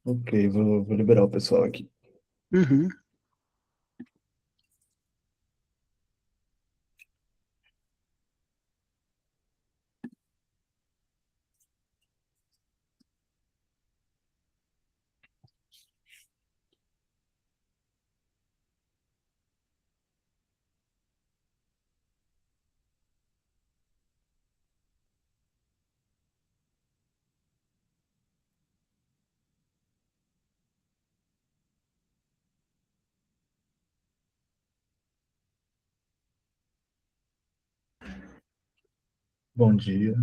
Ok, vou liberar o pessoal aqui. Uhum. Bom dia.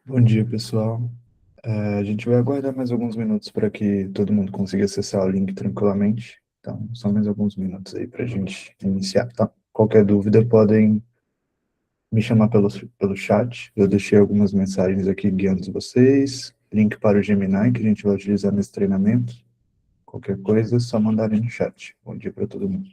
Bom dia, pessoal. A gente vai aguardar mais alguns minutos para que todo mundo consiga acessar o link tranquilamente. Então, só mais alguns minutos aí para a gente iniciar, tá? Qualquer dúvida, podem me chamar pelo chat. Eu deixei algumas mensagens aqui guiando vocês. Link para o Gemini, que a gente vai utilizar nesse treinamento. Qualquer coisa, é só mandarem no chat. Bom dia para todo mundo.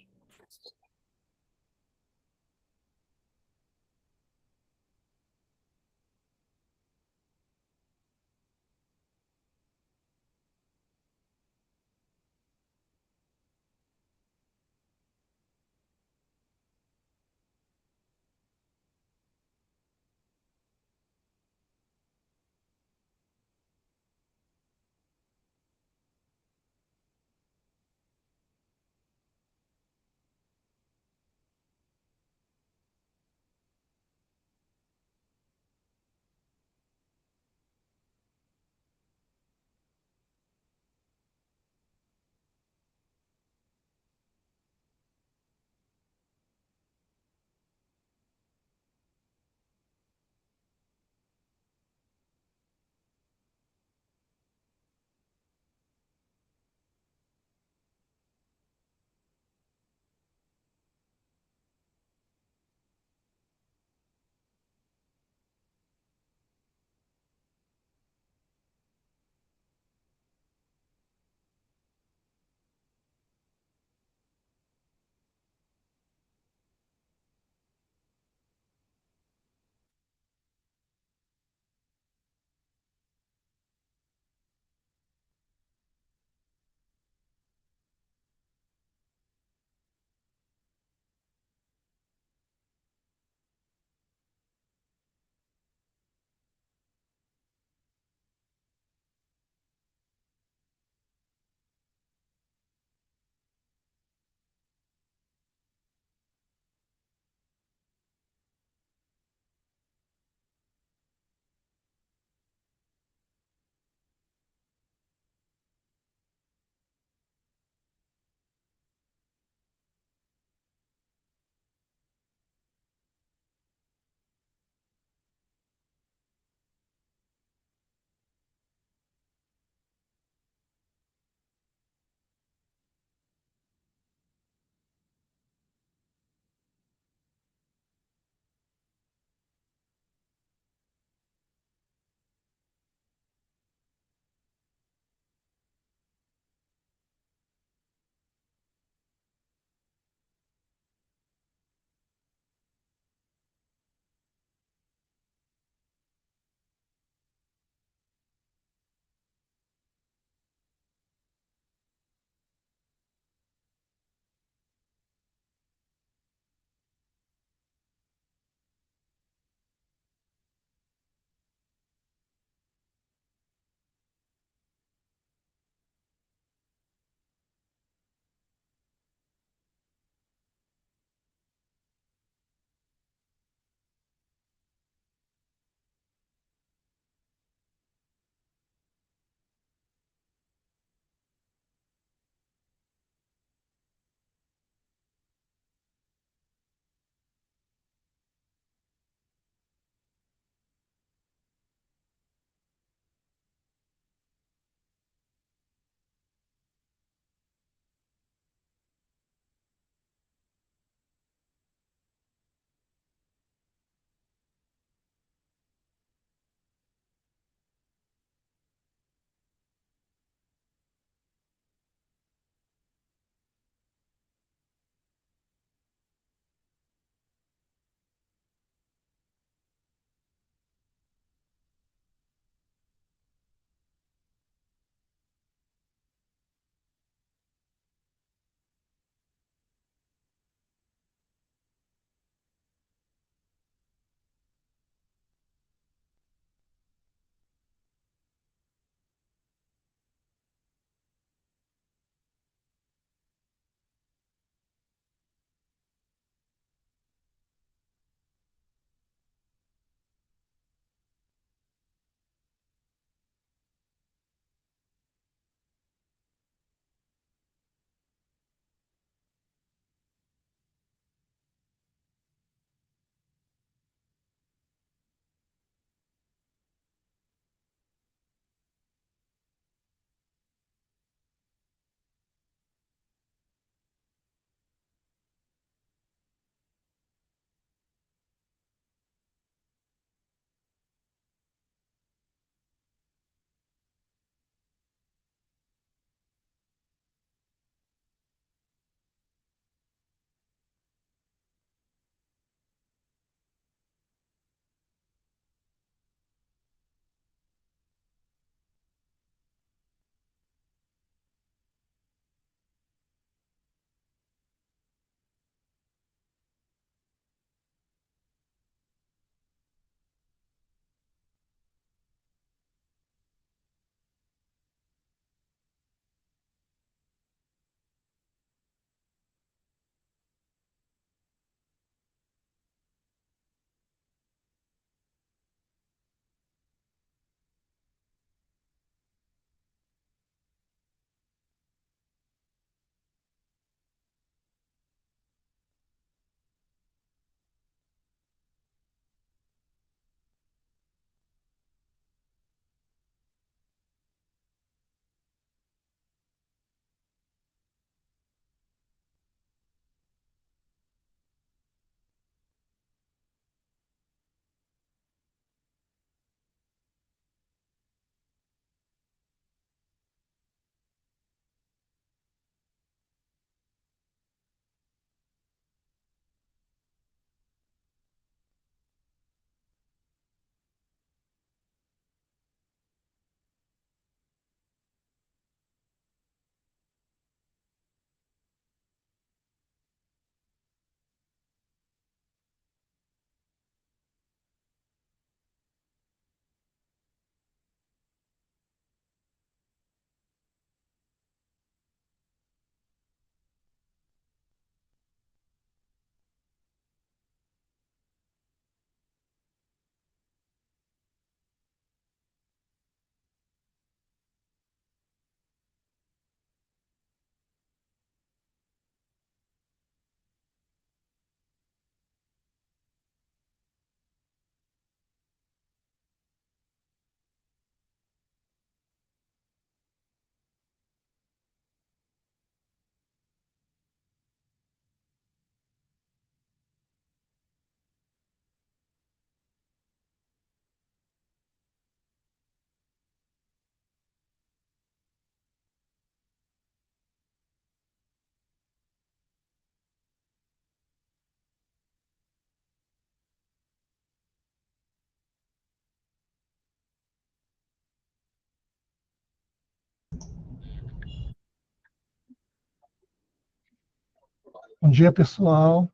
Bom dia, pessoal.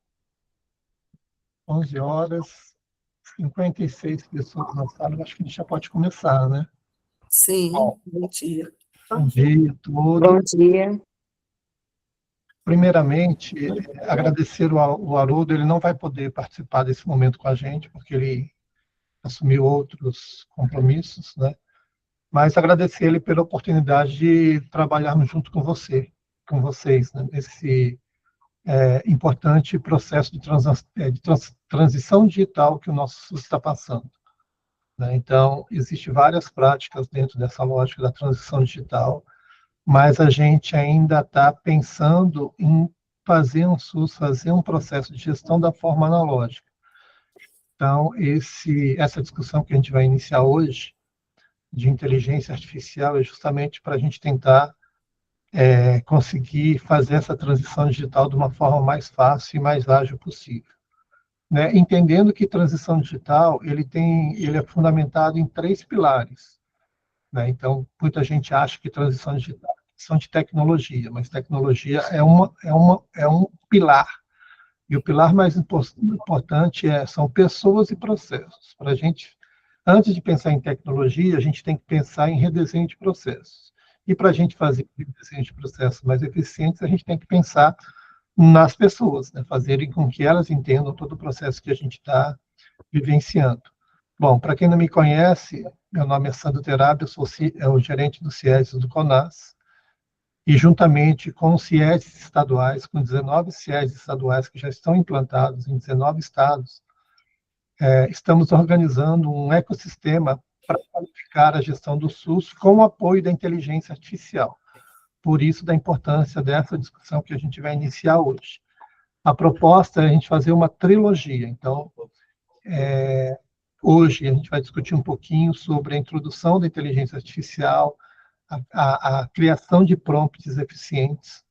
11 horas, 56 pessoas na sala. Acho que a gente já pode começar, né? Sim, Bom, bom dia. bom dia a todos. Bom dia. Primeiramente, agradecer o Haroldo. Ele não vai poder participar desse momento com a gente, porque ele assumiu outros compromissos, né? Mas agradecer ele pela oportunidade de trabalharmos junto com vocês, né? Nesse importante processo de transição digital que o nosso SUS está passando, né? Então, existem várias práticas dentro dessa lógica da transição digital, mas a gente ainda está pensando em fazer um SUS, fazer um processo de gestão da forma analógica. Então, essa discussão que a gente vai iniciar hoje, de inteligência artificial, é justamente para a gente tentar conseguir fazer essa transição digital de uma forma mais fácil e mais ágil possível, né? Entendendo que transição digital ele é fundamentado em 3 pilares, né? Então, muita gente acha que transição digital são de tecnologia, mas tecnologia é um pilar. E o pilar mais importante são pessoas e processos. Para a gente, antes de pensar em tecnologia, a gente tem que pensar em redesenho de processos. E para a gente fazer redesenho de processos mais eficientes, a gente tem que pensar nas pessoas, né? Fazerem com que elas entendam todo o processo que a gente está vivenciando. Bom, para quem não me conhece, meu nome é Sandro Terabia, eu sou o gerente do CIES do CONAS, e juntamente com os CIES estaduais, com 19 CIES estaduais que já estão implantados em 19 estados, estamos organizando um ecossistema para qualificar a gestão do SUS com o apoio da inteligência artificial. Por isso, da importância dessa discussão que a gente vai iniciar hoje. A proposta é a gente fazer uma trilogia. Então, hoje a gente vai discutir um pouquinho sobre a introdução da inteligência artificial, a criação de prompts eficientes.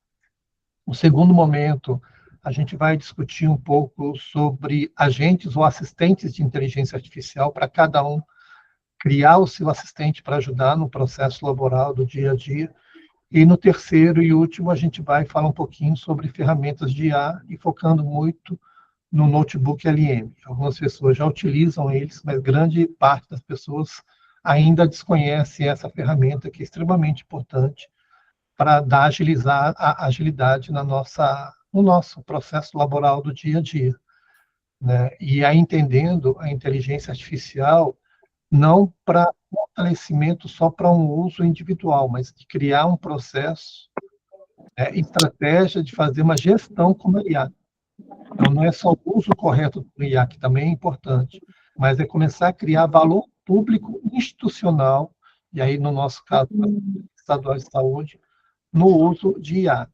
No segundo momento, a gente vai discutir um pouco sobre agentes ou assistentes de inteligência artificial, para cada um criar o seu assistente para ajudar no processo laboral do dia a dia. E no terceiro e último, a gente vai falar um pouquinho sobre ferramentas de IA e focando muito no notebook LM. Algumas pessoas já utilizam eles, mas grande parte das pessoas ainda desconhece essa ferramenta, que é extremamente importante para dar agilidade no nosso processo laboral do dia a dia, né? E aí entendendo a inteligência artificial não para fortalecimento só para um uso individual, mas de criar um processo, estratégia de fazer uma gestão com a IA. Então, não é só o uso correto do IA, que também é importante, mas é começar a criar valor público institucional, e aí, no nosso caso, estadual de saúde, no uso de IA.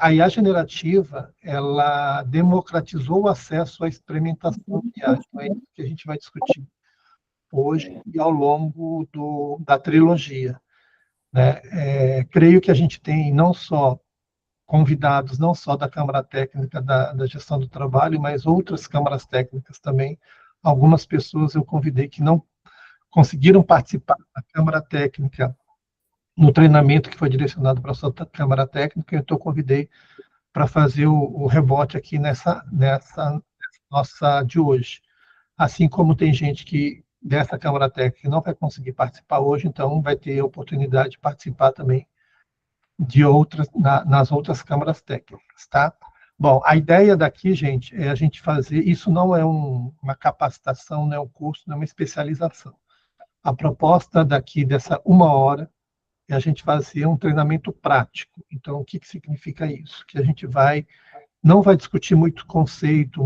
A IA generativa, ela democratizou o acesso à experimentação de IA. Então, é isso que a gente vai discutir hoje e ao longo da trilogia, né? Creio que a gente tem não só convidados, não só da Câmara Técnica da Gestão do Trabalho, mas outras câmaras técnicas também. Algumas pessoas eu convidei que não conseguiram participar da Câmara Técnica no treinamento que foi direcionado para a sua Câmara Técnica, então eu convidei para fazer o rebote aqui nessa nossa de hoje. Assim como tem gente que dessa Câmara Técnica não vai conseguir participar hoje, então vai ter a oportunidade de participar também de outras, nas outras câmaras técnicas, tá? Bom, a ideia daqui, gente, é a gente fazer, isso não é uma capacitação, não é um curso, não é uma especialização. A proposta daqui, dessa 1 hora, é a gente fazer um treinamento prático. Então, o que significa isso? Que a gente não vai discutir muito conceito,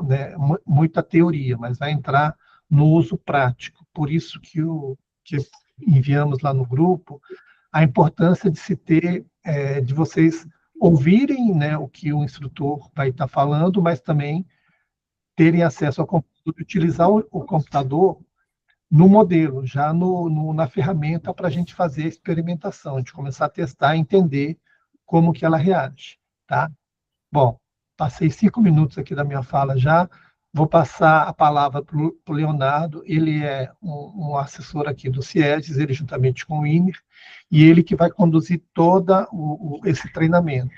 né, muita teoria, mas vai entrar no uso prático. Por isso que enviamos lá no grupo a importância de se ter, de vocês ouvirem, né, o que o instrutor vai estar falando, mas também terem acesso ao computador, utilizar o computador no modelo, já na ferramenta para a gente fazer a experimentação, a gente começar a testar, entender como que ela reage, tá? Bom, passei 5 minutos aqui da minha fala já, vou passar a palavra para o Leonardo, ele é um assessor aqui do CIESES, ele juntamente com o INER, e ele que vai conduzir todo esse treinamento,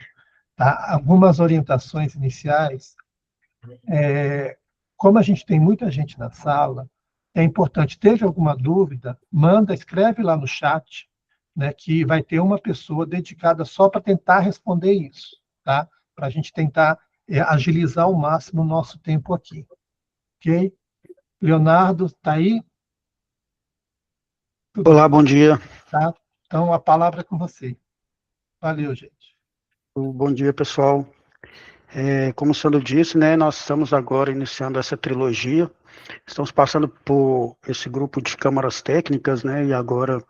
tá? Algumas orientações iniciais. Como a gente tem muita gente na sala, é importante, teve alguma dúvida, manda, escreve lá no chat, né, que vai ter uma pessoa dedicada só para tentar responder isso, tá? Para a gente tentar agilizar ao máximo o nosso tempo aqui. Ok? Leonardo, está aí? Tudo Olá, bom dia. tá? Então, a palavra é com você. Valeu, gente. Bom dia, pessoal. Como o Sandro disse, né, nós estamos agora iniciando essa trilogia. Estamos passando por esse grupo de câmaras técnicas, né, e agora,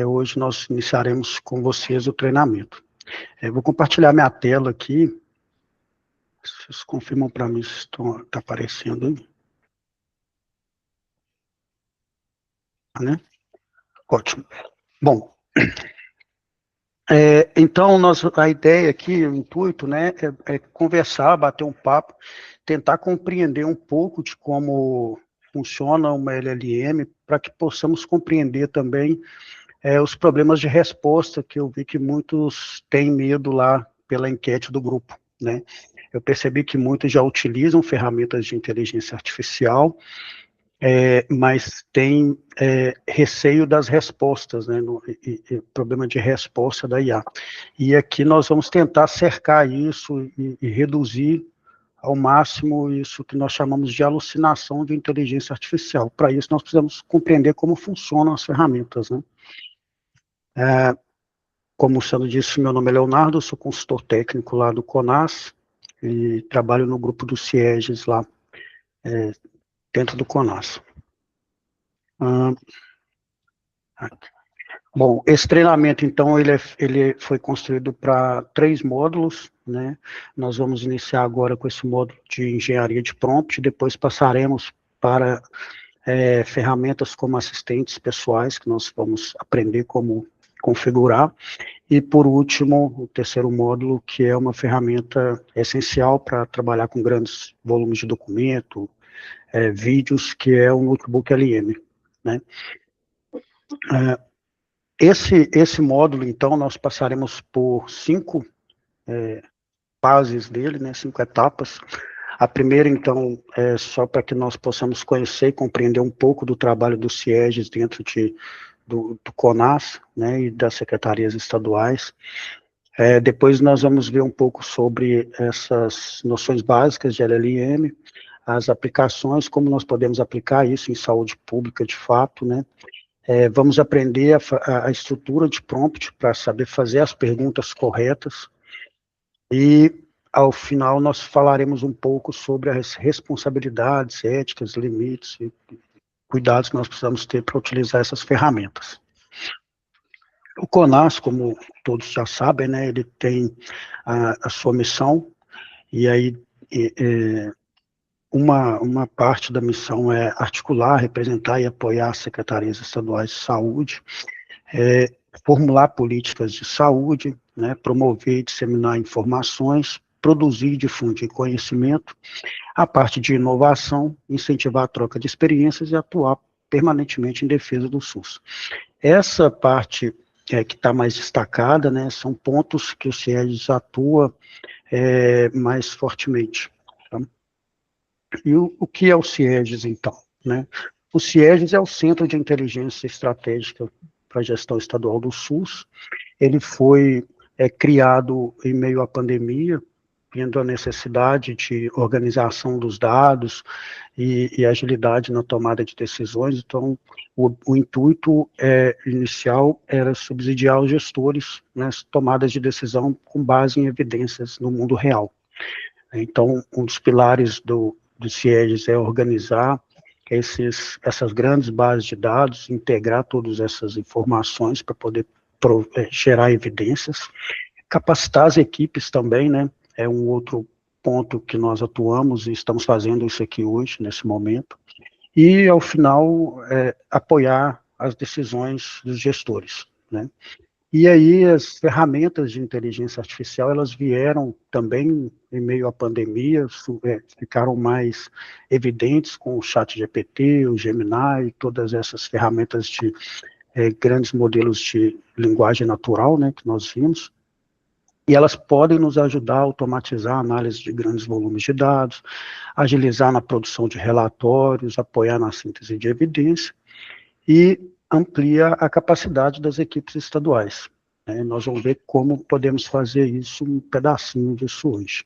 hoje, nós iniciaremos com vocês o treinamento. Vou compartilhar minha tela aqui. Vocês confirmam para mim se está aparecendo aí? Né? Ótimo. Bom, então, a ideia aqui, o intuito, né, é conversar, bater um papo, tentar compreender um pouco de como funciona uma LLM, para que possamos compreender também os problemas de resposta, que eu vi que muitos têm medo lá pela enquete do grupo, né. Eu percebi que muitos já utilizam ferramentas de inteligência artificial, mas tem receio das respostas, né, problema de resposta da IA. E aqui nós vamos tentar cercar isso e reduzir ao máximo isso que nós chamamos de alucinação de inteligência artificial. Para isso, nós precisamos compreender como funcionam as ferramentas, né? Como o Sandro disse, meu nome é Leonardo, eu sou consultor técnico lá do CONAS e trabalho no grupo do CIEGES lá, dentro do CONAS. Bom, esse treinamento, então, ele foi construído para 3 módulos, né? Nós vamos iniciar agora com esse módulo de engenharia de prompt, depois passaremos para ferramentas como assistentes pessoais, que nós vamos aprender como configurar, e, por último, o terceiro módulo, que é uma ferramenta essencial para trabalhar com grandes volumes de documento, vídeos, que é o Notebook LM, né? Esse módulo, então, nós passaremos por 5 fases dele, né, 5 etapas. A primeira, então, é só para que nós possamos conhecer e compreender um pouco do trabalho do CIEGES dentro do CONAS, né, e das secretarias estaduais. Depois nós vamos ver um pouco sobre essas noções básicas de LLM, as aplicações, como nós podemos aplicar isso em saúde pública de fato, né. Vamos aprender a estrutura de prompt para saber fazer as perguntas corretas e, ao final, nós falaremos um pouco sobre as responsabilidades éticas, limites e cuidados que nós precisamos ter para utilizar essas ferramentas. O CONAS, como todos já sabem, né, ele tem a sua missão, e aí uma parte da missão é articular, representar e apoiar as secretarias estaduais de saúde, formular políticas de saúde, né, promover e disseminar informações, produzir e difundir conhecimento, a parte de inovação, incentivar a troca de experiências e atuar permanentemente em defesa do SUS. Essa parte que está mais destacada, né, são pontos que o CIEGES atua mais fortemente. Tá? E o que é o CIEGES, então? Né? O CIEGES é o Centro de Inteligência Estratégica para a Gestão Estadual do SUS. Ele foi criado em meio à pandemia, vendo a necessidade de organização dos dados e agilidade na tomada de decisões. Então, o intuito inicial era subsidiar os gestores nas tomadas de decisão com base em evidências no mundo real. Então, um dos pilares do CIEGES é organizar essas grandes bases de dados, integrar todas essas informações para poder gerar evidências, capacitar as equipes também, né? É um outro ponto que nós atuamos e estamos fazendo isso aqui hoje, nesse momento. E, ao final, apoiar as decisões dos gestores, né? E aí as ferramentas de inteligência artificial, elas vieram também em meio à pandemia, ficaram mais evidentes com o ChatGPT, o Gemini, todas essas ferramentas de grandes modelos de linguagem natural, né, que nós vimos. e elas podem nos ajudar a automatizar a análise de grandes volumes de dados, agilizar na produção de relatórios, apoiar na síntese de evidência e amplia a capacidade das equipes estaduais. Nós vamos ver como podemos fazer isso, um pedacinho disso hoje.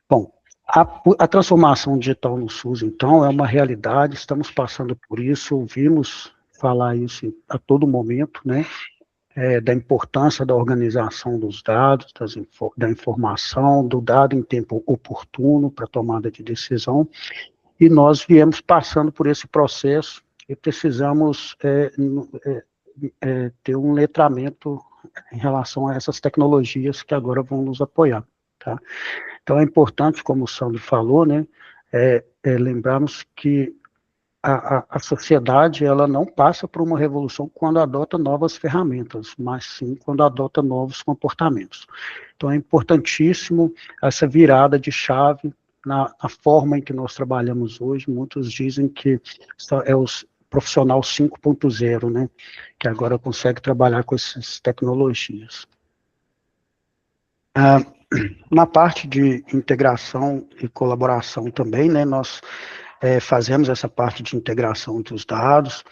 Bom, a transformação digital no SUS, então, é uma realidade, estamos passando por isso, ouvimos falar isso a todo momento, né? Da importância da organização dos dados, da informação, do dado em tempo oportuno para tomada de decisão, e nós viemos passando por esse processo e precisamos ter um letramento em relação a essas tecnologias que agora vão nos apoiar, tá? Então, é importante, como o Sandro falou, né, lembrarmos que a sociedade ela não passa por uma revolução quando adota novas ferramentas, mas sim quando adota novos comportamentos. Então, é importantíssimo essa virada de chave na forma em que nós trabalhamos hoje. Muitos dizem que é o profissional 5.0, né, que agora consegue trabalhar com essas tecnologias. Na parte de integração e colaboração também, né, nós fazemos essa parte de integração entre os dados,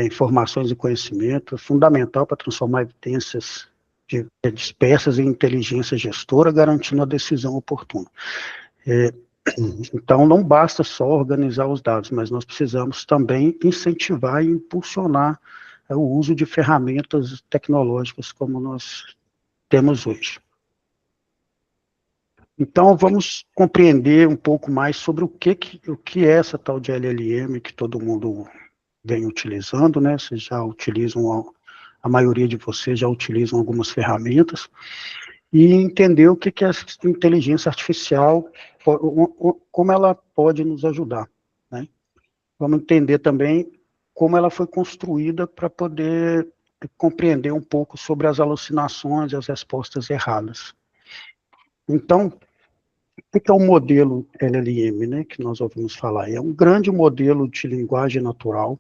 informações e conhecimento, é fundamental para transformar evidências dispersas em inteligência gestora, garantindo a decisão oportuna. Então, não basta só organizar os dados, mas nós precisamos também incentivar e impulsionar o uso de ferramentas tecnológicas como nós temos hoje. Então, vamos compreender um pouco mais sobre o que é essa tal de LLM que todo mundo vem utilizando, né? Vocês já utilizam, a maioria de vocês já utilizam algumas ferramentas, e entender o que é essa inteligência artificial, como ela pode nos ajudar, né? Vamos entender também como ela foi construída para poder compreender um pouco sobre as alucinações e as respostas erradas. Então, o que é o modelo LLM, né, que nós ouvimos falar? É um grande modelo de linguagem natural,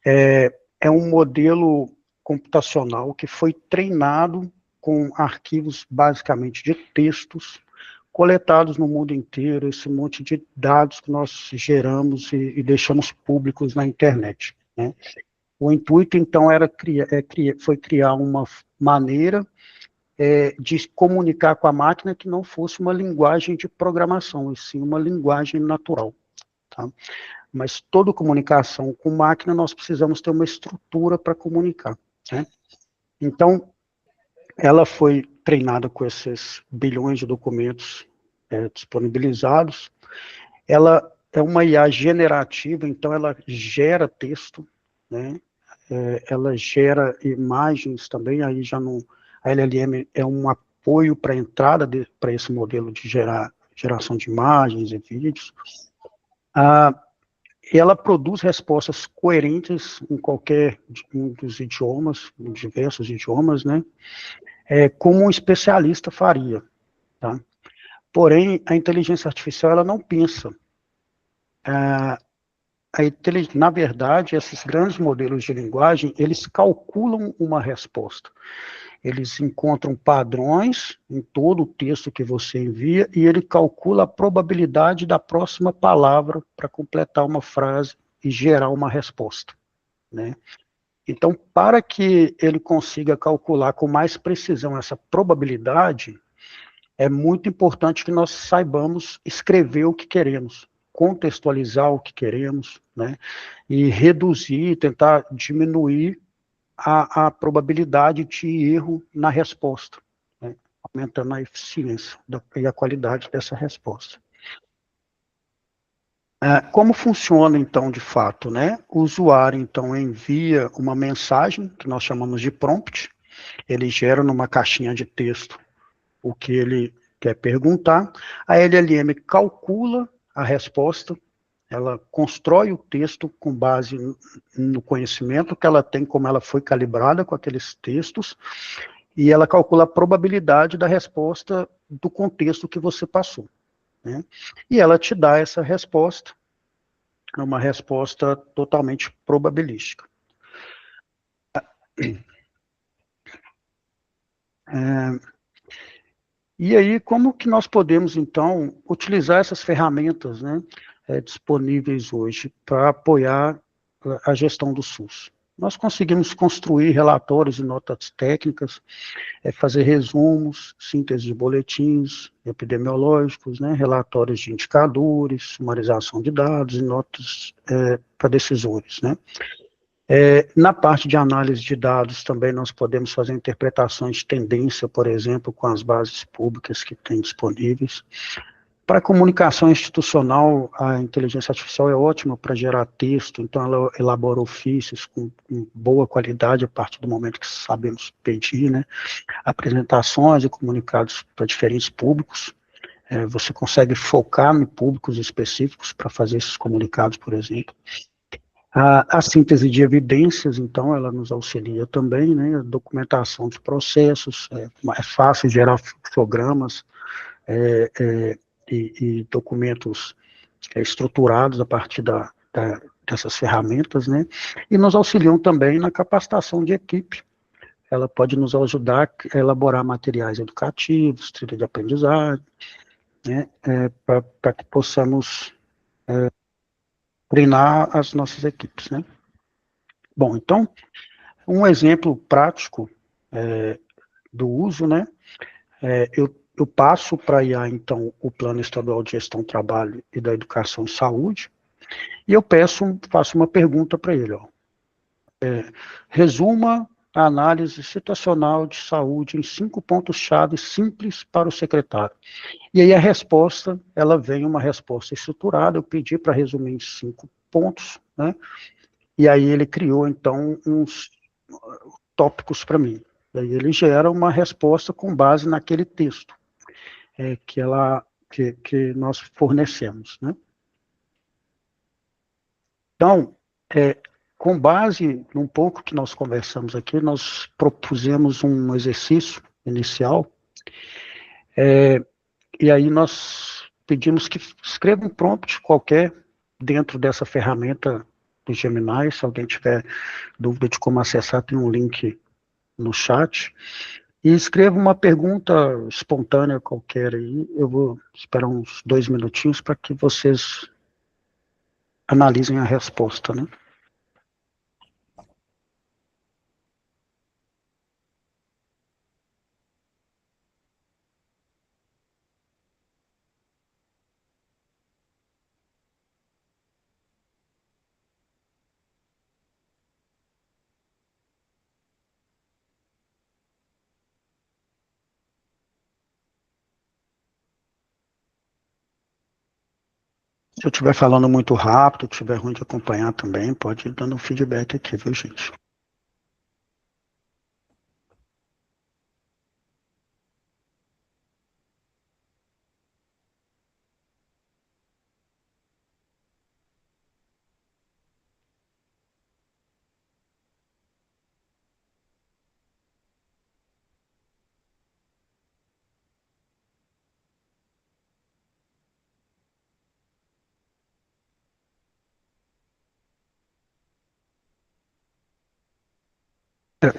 é um modelo computacional que foi treinado com arquivos basicamente de textos, coletados no mundo inteiro, esse monte de dados que nós geramos e deixamos públicos na internet, né? O intuito, então, foi criar uma maneira de comunicar com a máquina que não fosse uma linguagem de programação, e sim uma linguagem natural, tá? Mas toda comunicação com máquina, nós precisamos ter uma estrutura para comunicar, né? Então, ela foi treinada com esses bilhões de documentos disponibilizados. Ela é uma IA generativa, então ela gera texto, né? Ela gera imagens também, aí já não... A LLM é um apoio para a entrada para esse modelo de geração de imagens e vídeos. E ela produz respostas coerentes em qualquer um dos idiomas, em diversos idiomas, né? Como um especialista faria, tá? Porém, a inteligência artificial, ela não pensa. Na verdade, esses grandes modelos de linguagem, eles calculam uma resposta. Eles encontram padrões em todo o texto que você envia e ele calcula a probabilidade da próxima palavra para completar uma frase e gerar uma resposta, né? Então, para que ele consiga calcular com mais precisão essa probabilidade, é muito importante que nós saibamos escrever o que queremos, contextualizar o que queremos, né? E reduzir, tentar diminuir a probabilidade de erro na resposta, né? Aumentando a eficiência e a qualidade dessa resposta. Como funciona, então, de fato, né? O usuário, então, envia uma mensagem, que nós chamamos de prompt, ele gera numa caixinha de texto o que ele quer perguntar, a LLM calcula a resposta, ela constrói o texto com base no conhecimento que ela tem, como ela foi calibrada com aqueles textos, e ela calcula a probabilidade da resposta do contexto que você passou, né? E ela te dá essa resposta, uma resposta totalmente probabilística. E aí, como que nós podemos, então, utilizar essas ferramentas, né, disponíveis hoje para apoiar a gestão do SUS? Nós conseguimos construir relatórios e notas técnicas, fazer resumos, síntese de boletins epidemiológicos, né, relatórios de indicadores, sumarização de dados e notas para decisores, né. Na parte de análise de dados também nós podemos fazer interpretações de tendência, por exemplo, com as bases públicas que tem disponíveis. Para comunicação institucional, a inteligência artificial é ótima para gerar texto, então ela elabora ofícios com boa qualidade a partir do momento que sabemos pedir, né? Apresentações e comunicados para diferentes públicos. Você consegue focar em públicos específicos para fazer esses comunicados, por exemplo. A síntese de evidências, então, ela nos auxilia também, né? A documentação de processos, é fácil gerar fluxogramas e documentos estruturados a partir dessas ferramentas, né? E nos auxiliam também na capacitação de equipe. Ela pode nos ajudar a elaborar materiais educativos, trilha de aprendizagem, né? Para que possamos treinar as nossas equipes, né? Bom, então, um exemplo prático do uso, né? Eu passo para a IA, então, o Plano Estadual de Gestão do Trabalho e da Educação e Saúde, e eu faço uma pergunta para ele, ó. Resuma a análise situacional de saúde em 5 pontos-chave simples para o secretário. E aí a resposta, ela vem uma resposta estruturada, eu pedi para resumir em 5 pontos, né? E aí ele criou, então, uns tópicos para mim. E aí ele gera uma resposta com base naquele texto que nós fornecemos, né? Então, com base num pouco que nós conversamos aqui, nós propusemos um exercício inicial, e aí nós pedimos que escreva um prompt qualquer dentro dessa ferramenta do Gemini. Se alguém tiver dúvida de como acessar, tem um link no chat. E escreva uma pergunta espontânea qualquer aí. Eu vou esperar uns 2 minutinhos para que vocês analisem a resposta, né? Se eu estiver falando muito rápido, estiver ruim de acompanhar também, pode ir dando um feedback aqui, viu, gente?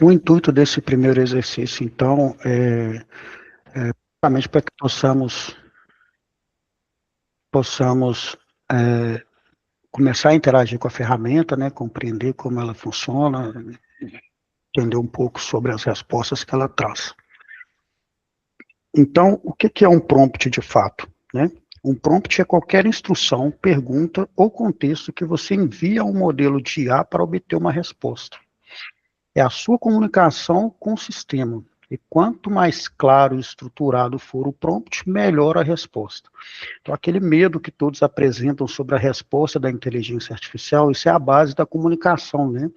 O intuito desse primeiro exercício, então, justamente para que possamos começar a interagir com a ferramenta, né, compreender como ela funciona, entender um pouco sobre as respostas que ela traz. Então, o que é um prompt de fato, né? Um prompt é qualquer instrução, pergunta ou contexto que você envia a um modelo de IA para obter uma resposta. É a sua comunicação com o sistema. E quanto mais claro e estruturado for o prompt, melhor a resposta. Então, aquele medo que todos apresentam sobre a resposta da inteligência artificial, isso é a base da comunicação, né?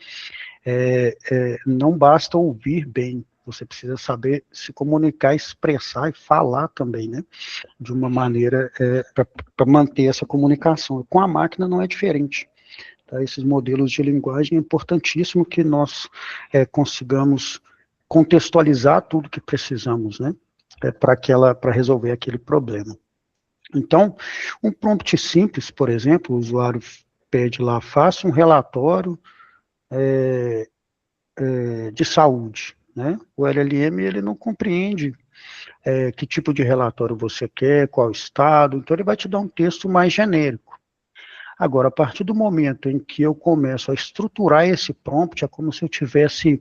Não basta ouvir bem, você precisa saber se comunicar, expressar e falar também, né? De uma maneira para manter essa comunicação. Com a máquina não é diferente. Tá? Esses modelos de linguagem é importantíssimo que nós consigamos contextualizar tudo que precisamos, né? Para resolver aquele problema. Então, um prompt simples, por exemplo, o usuário pede lá, faça um relatório de saúde, né? O LLM, ele não compreende que tipo de relatório você quer, qual estado, então ele vai te dar um texto mais genérico. Agora, a partir do momento em que eu começo a estruturar esse prompt, é como se eu estivesse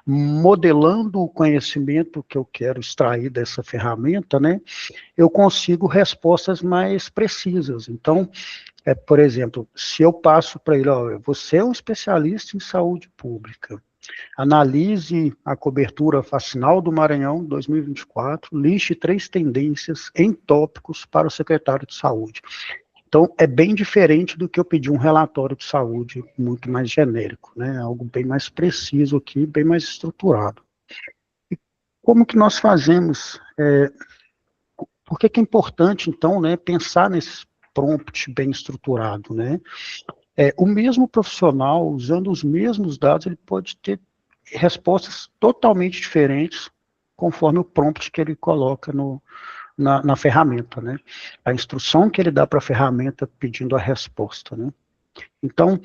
modelando o conhecimento que eu quero extrair dessa ferramenta, né? Eu consigo respostas mais precisas. Então, por exemplo, se eu passo para ele, ó, você é um especialista em saúde pública, analise a cobertura vacinal do Maranhão 2024, liste 3 tendências em tópicos para o secretário de saúde. Então, é bem diferente do que eu pedir um relatório de saúde muito mais genérico, né? Algo bem mais preciso aqui, bem mais estruturado. E como que nós fazemos? Por que é importante, então, né, pensar nesse prompt bem estruturado, né? O mesmo profissional, usando os mesmos dados, ele pode ter respostas totalmente diferentes conforme o prompt que ele coloca na ferramenta, né? A instrução que ele dá para a ferramenta pedindo a resposta, né? Então,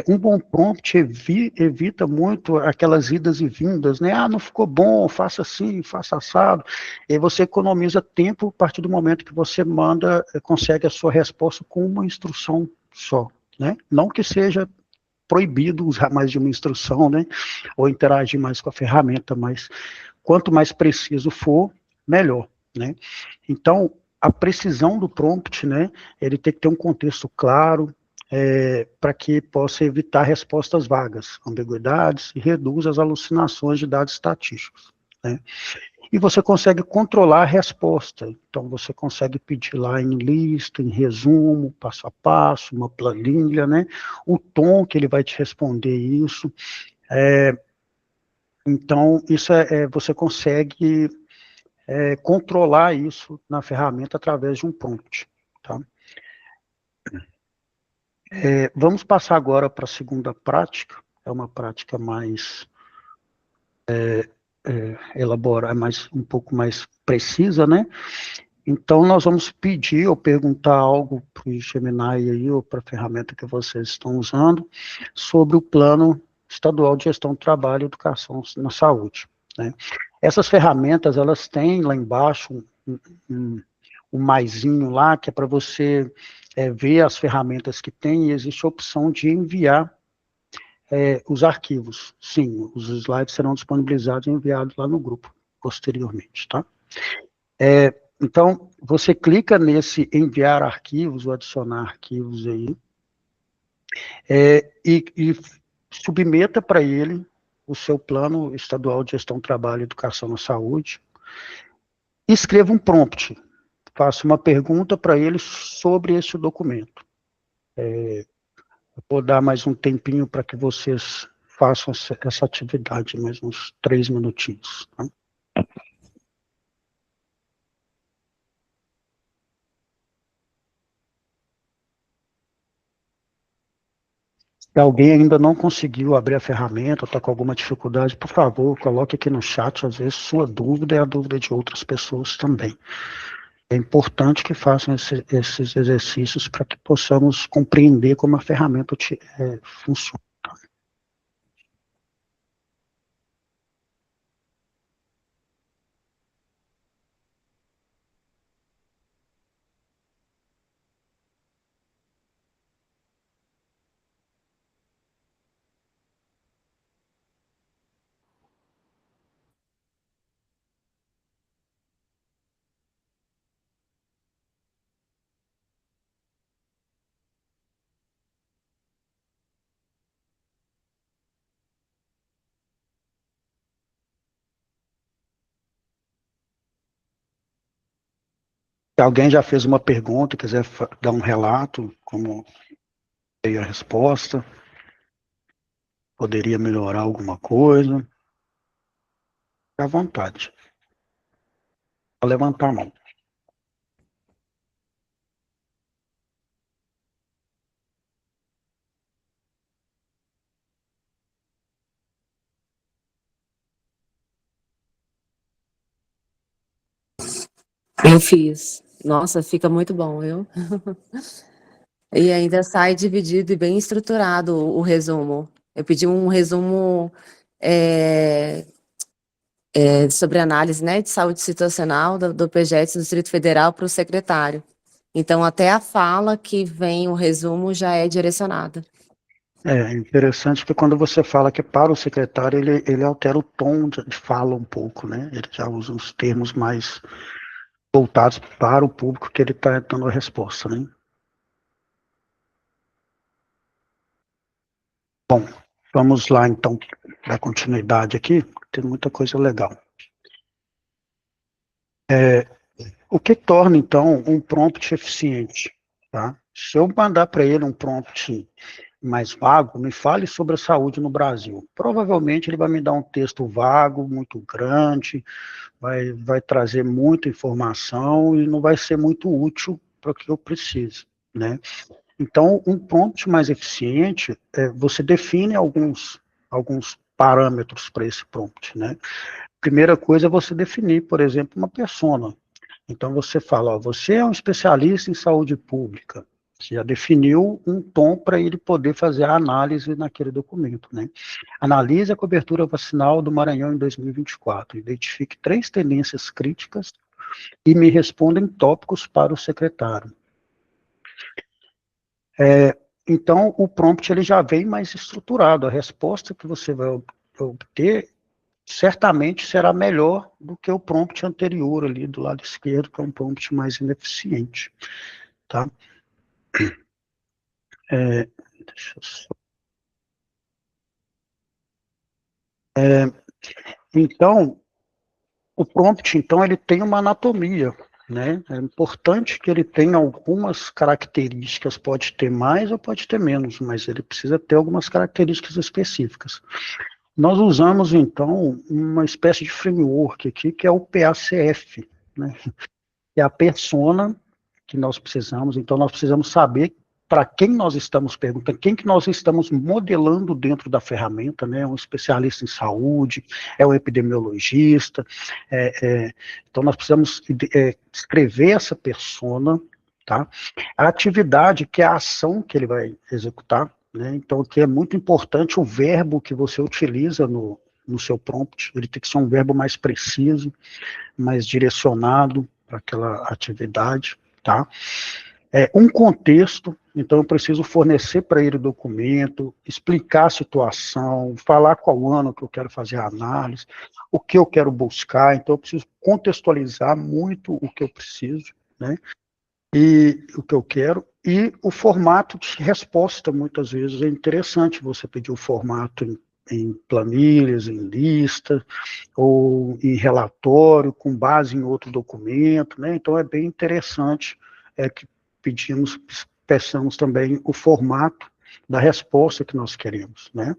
um bom prompt evita muito aquelas idas e vindas, né? Ah, não ficou bom, faça assim, faça assado. E você economiza tempo a partir do momento que você manda, consegue a sua resposta com uma instrução só, né? Não que seja proibido usar mais de uma instrução, né? Ou interagir mais com a ferramenta, mas quanto mais preciso for, melhor, né? Então, a precisão do prompt, né? Ele tem que ter um contexto claro, para que possa evitar respostas vagas, ambiguidades e reduz as alucinações de dados estatísticos, né? E você consegue controlar a resposta, então você consegue pedir lá em lista, em resumo, passo a passo, uma planilha, né? O tom que ele vai te responder isso. Então, isso você consegue controlar isso na ferramenta através de um prompt, tá? Vamos passar agora para a segunda prática, é uma prática mais elaborada, um pouco mais precisa, né? Então, nós vamos pedir ou perguntar algo para o Gemini aí, ou para a ferramenta que vocês estão usando, sobre o Plano Estadual de Gestão do Trabalho e Educação na Saúde, né? Essas ferramentas, elas têm lá embaixo um maisinho lá, que é para você ver as ferramentas que tem, e existe a opção de enviar os arquivos. Sim, os slides serão disponibilizados e enviados lá no grupo, posteriormente, tá? Então, você clica nesse enviar arquivos, ou adicionar arquivos aí, e submeta para ele o seu Plano Estadual de Gestão do Trabalho, Educação na Saúde, e escreva um prompt, faça uma pergunta para ele sobre esse documento. Vou dar mais um tempinho para que vocês façam essa atividade, mais uns 3 minutinhos, tá? Se alguém ainda não conseguiu abrir a ferramenta, ou está com alguma dificuldade, por favor, coloque aqui no chat, às vezes sua dúvida é a dúvida de outras pessoas também. É importante que façam esses exercícios para que possamos compreender como a ferramenta funciona. Se alguém já fez uma pergunta, quiser dar um relato, como veio a resposta, poderia melhorar alguma coisa, fique à vontade. Vou levantar a mão. Eu fiz. Nossa, fica muito bom, viu? E ainda sai dividido e bem estruturado o resumo. Eu pedi um resumo sobre análise, né, de saúde situacional do PGET do Distrito Federal para o secretário. Então, até a fala que vem o resumo já é direcionada. É interessante que quando você fala que para o secretário, ele altera o tom de fala um pouco, né? Ele já usa uns termos mais voltados para o público que ele está dando a resposta, né? Bom, vamos lá então, dar continuidade aqui, tem muita coisa legal. O que torna, então, um prompt eficiente? Tá? Se eu mandar para ele um prompt mais vago, me fale sobre a saúde no Brasil. Provavelmente ele vai me dar um texto vago, muito grande, vai trazer muita informação e não vai ser muito útil para o que eu preciso, né? Então, um prompt mais eficiente, você define alguns parâmetros para esse prompt, né? Primeira coisa é você definir, por exemplo, uma persona. Então, você fala, ó, você é um especialista em saúde pública. Você já definiu um tom para ele poder fazer a análise naquele documento, né? Analise a cobertura vacinal do Maranhão em 2024. Identifique 3 tendências críticas e me responda em tópicos para o secretário. Então, o prompt ele já vem mais estruturado. A resposta que você vai obter certamente será melhor do que o prompt anterior ali do lado esquerdo, que é um prompt mais ineficiente, tá? Deixa eu só... Então, o prompt, então, ele tem uma anatomia, né? É importante que ele tenha algumas características, pode ter mais ou pode ter menos, mas ele precisa ter algumas características específicas. Nós usamos, então, uma espécie de framework aqui, que é o PACF, né? Que é a persona que nós precisamos. Então, nós precisamos saber para quem nós estamos perguntando, quem que nós estamos modelando dentro da ferramenta, né? Um especialista em saúde, é um epidemiologista. Então, nós precisamos escrever essa persona, tá? A atividade, que é a ação que ele vai executar, né? Então, aqui é muito importante o verbo que você utiliza no seu prompt, ele tem que ser um verbo mais preciso, mais direcionado para aquela atividade, tá? Um contexto, então eu preciso fornecer para ele o documento, explicar a situação, falar qual ano que eu quero fazer a análise, o que eu quero buscar, então eu preciso contextualizar muito o que eu preciso, né? E o que eu quero, e o formato de resposta, muitas vezes é interessante você pedir o formato em planilhas, em lista, ou em relatório, com base em outro documento, né? Então é bem interessante que peçamos também o formato da resposta que nós queremos, né?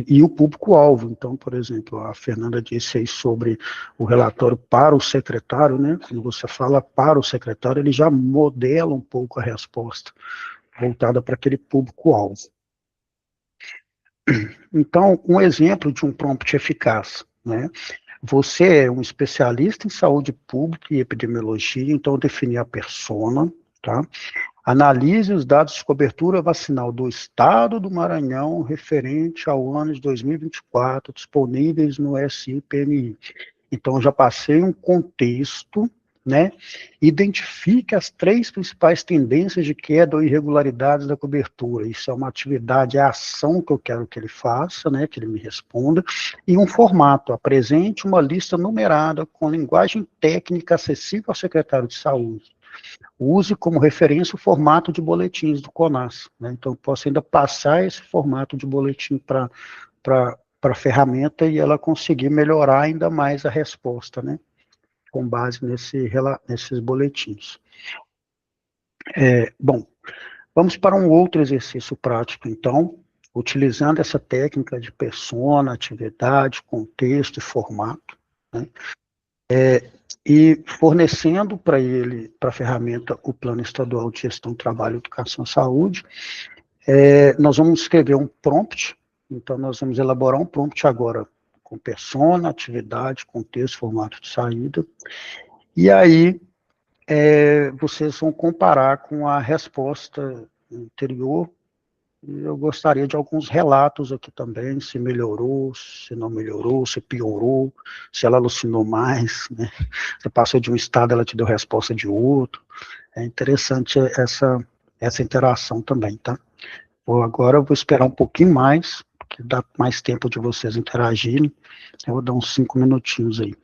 E o público-alvo. Então, por exemplo, a Fernanda disse aí sobre o relatório para o secretário, né? Quando você fala para o secretário, ele já modela um pouco a resposta voltada para aquele público-alvo. Então, um exemplo de um prompt eficaz, né? Você é um especialista em saúde pública e epidemiologia, então definir a persona, tá? Analise os dados de cobertura vacinal do estado do Maranhão referente ao ano de 2024, disponíveis no SI-PMI. Então, já passei um contexto, né? Identifique as 3 principais tendências de queda ou irregularidades da cobertura. Isso é uma atividade, é a ação que eu quero que ele faça, né? Que ele me responda. E um formato, apresente uma lista numerada com linguagem técnica acessível ao secretário de saúde. Use como referência o formato de boletins do CONAS, né? Então, eu posso ainda passar esse formato de boletim para a ferramenta e ela conseguir melhorar ainda mais a resposta, né? Com base nesses boletins. Bom, vamos para um outro exercício prático, então, utilizando essa técnica de persona, atividade, contexto e formato, né? E fornecendo para ele, para a ferramenta, o Plano Estadual de Gestão, Trabalho, Educação e Saúde, nós vamos escrever um prompt, então nós vamos elaborar um prompt agora com persona, atividade, contexto, formato de saída, e aí vocês vão comparar com a resposta anterior E eu gostaria de alguns relatos aqui também, se melhorou, se não melhorou, se piorou, se ela alucinou mais, né? Você passou de um estado, ela te deu resposta de outro. É interessante essa interação também, tá? Agora eu vou esperar um pouquinho mais, porque dá mais tempo de vocês interagirem. Eu vou dar uns 5 minutinhos aí.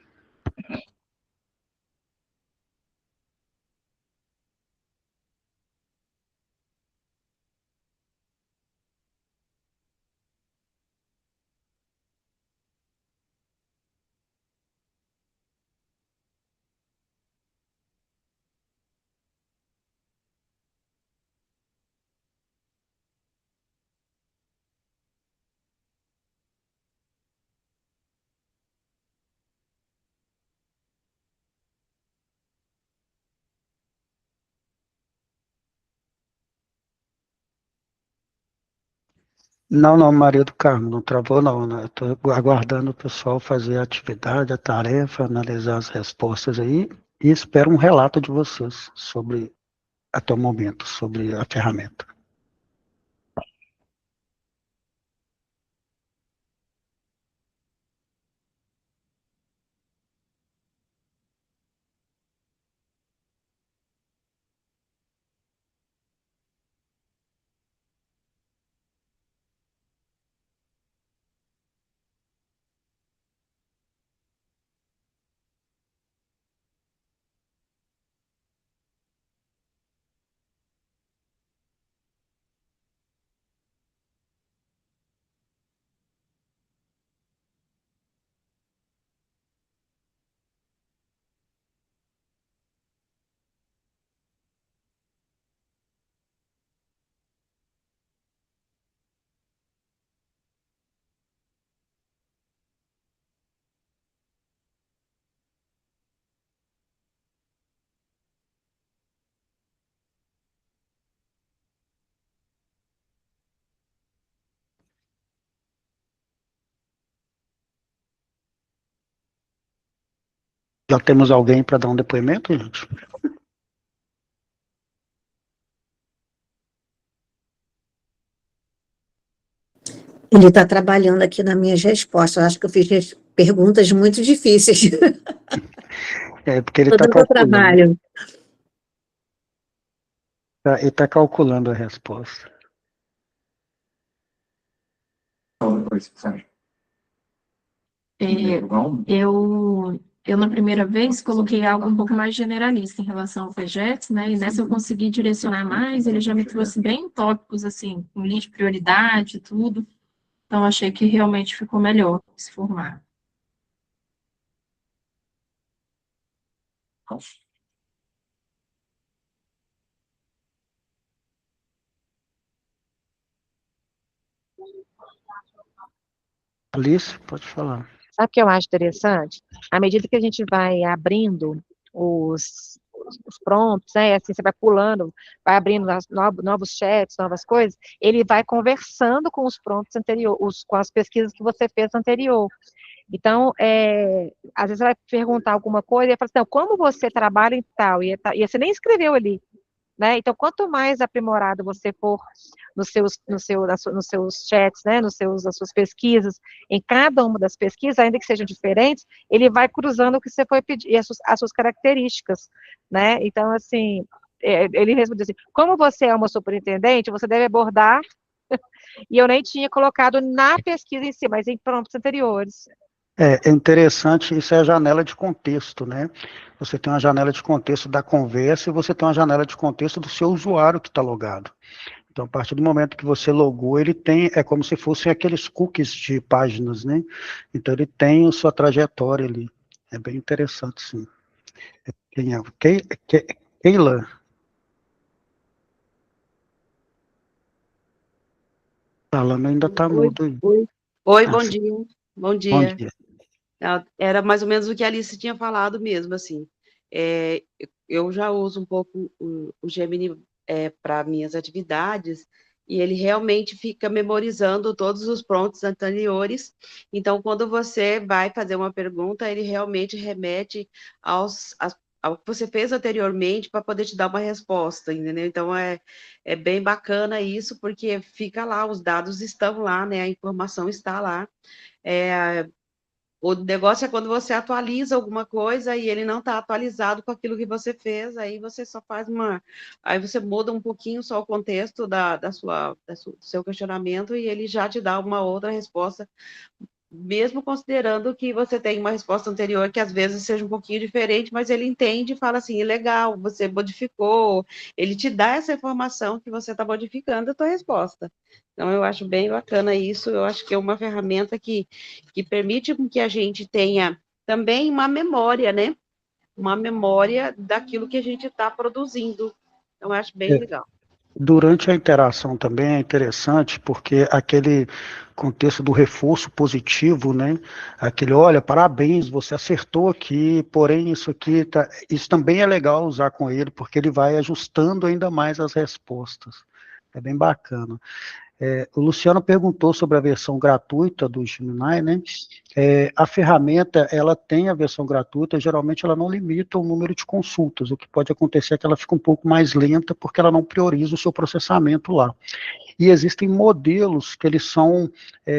Não, não, Maria do Carmo, não travou não, né? Estou aguardando o pessoal fazer a atividade, a tarefa, analisar as respostas aí, e espero um relato de vocês sobre, até o momento, sobre a ferramenta. Já temos alguém para dar um depoimento, gente? Ele está trabalhando aqui nas minhas respostas. Acho que eu fiz perguntas muito difíceis. É, porque ele Todo está o meu calculando, trabalho. ele está calculando a resposta. Eu na primeira vez coloquei algo um pouco mais generalista em relação ao projeto, né? E nessa eu consegui direcionar mais, ele já me trouxe bem tópicos, assim, com linha de prioridade e tudo. Então, achei que realmente ficou melhor esse formato. Alice, pode falar. Sabe o que eu acho interessante? À medida que a gente vai abrindo os prompts, né? Assim, você vai pulando, vai abrindo novos chats, novas coisas, ele vai conversando com os prompts anteriores, com as pesquisas que você fez anterior. Então, às vezes você vai perguntar alguma coisa e fala assim, não, como você trabalha em tal, e você nem escreveu ali, né? Então, quanto mais aprimorado você for nos seus chats, né, nas suas pesquisas, em cada uma das pesquisas, ainda que sejam diferentes, ele vai cruzando o que você foi pedir, e as suas características, né? Então, assim, ele respondeu assim, como você é uma superintendente, você deve abordar, e eu nem tinha colocado na pesquisa em si, mas em prompts anteriores. É interessante, isso é a janela de contexto, né? Você tem uma janela de contexto da conversa e você tem uma janela de contexto do seu usuário que está logado. Então, a partir do momento que você logou, ele tem, é como se fossem aqueles cookies de páginas, né? Então, ele tem a sua trajetória ali. É bem interessante, sim. Quem é? Keila? Falando ainda está mudo aí. Oi, Ah, bom sim. dia. Bom Bom dia. dia. Era mais ou menos o que a Alice tinha falado mesmo, assim. Eu já uso um pouco o Gemini para minhas atividades, e ele realmente fica memorizando todos os prompts anteriores. Então, quando você vai fazer uma pergunta, ele realmente remete ao que você fez anteriormente para poder te dar uma resposta, entendeu? Então, é bem bacana isso, porque fica lá, os dados estão lá, né? A informação está lá. O negócio é quando você atualiza alguma coisa e ele não está atualizado com aquilo que você fez, aí você só faz aí você muda um pouquinho só o contexto do seu questionamento e ele já te dá uma outra resposta, mesmo considerando que você tem uma resposta anterior que às vezes seja um pouquinho diferente, mas ele entende e fala assim, legal, você modificou, ele te dá essa informação que você está modificando a tua resposta. Então, eu acho bem bacana isso, eu acho que é uma ferramenta que permite que a gente tenha também uma memória, né? Uma memória daquilo que a gente está produzindo. Então, eu acho bem legal. Durante a interação também é interessante, porque aquele contexto do reforço positivo, né? Aquele, olha, parabéns, você acertou aqui, porém isso aqui, isso também é legal usar com ele, porque ele vai ajustando ainda mais as respostas. É bem bacana. O Luciano perguntou sobre a versão gratuita do Gemini, né? A ferramenta, ela tem a versão gratuita, geralmente ela não limita o número de consultas, o que pode acontecer é que ela fica um pouco mais lenta, porque ela não prioriza o seu processamento lá. E existem modelos que eles são,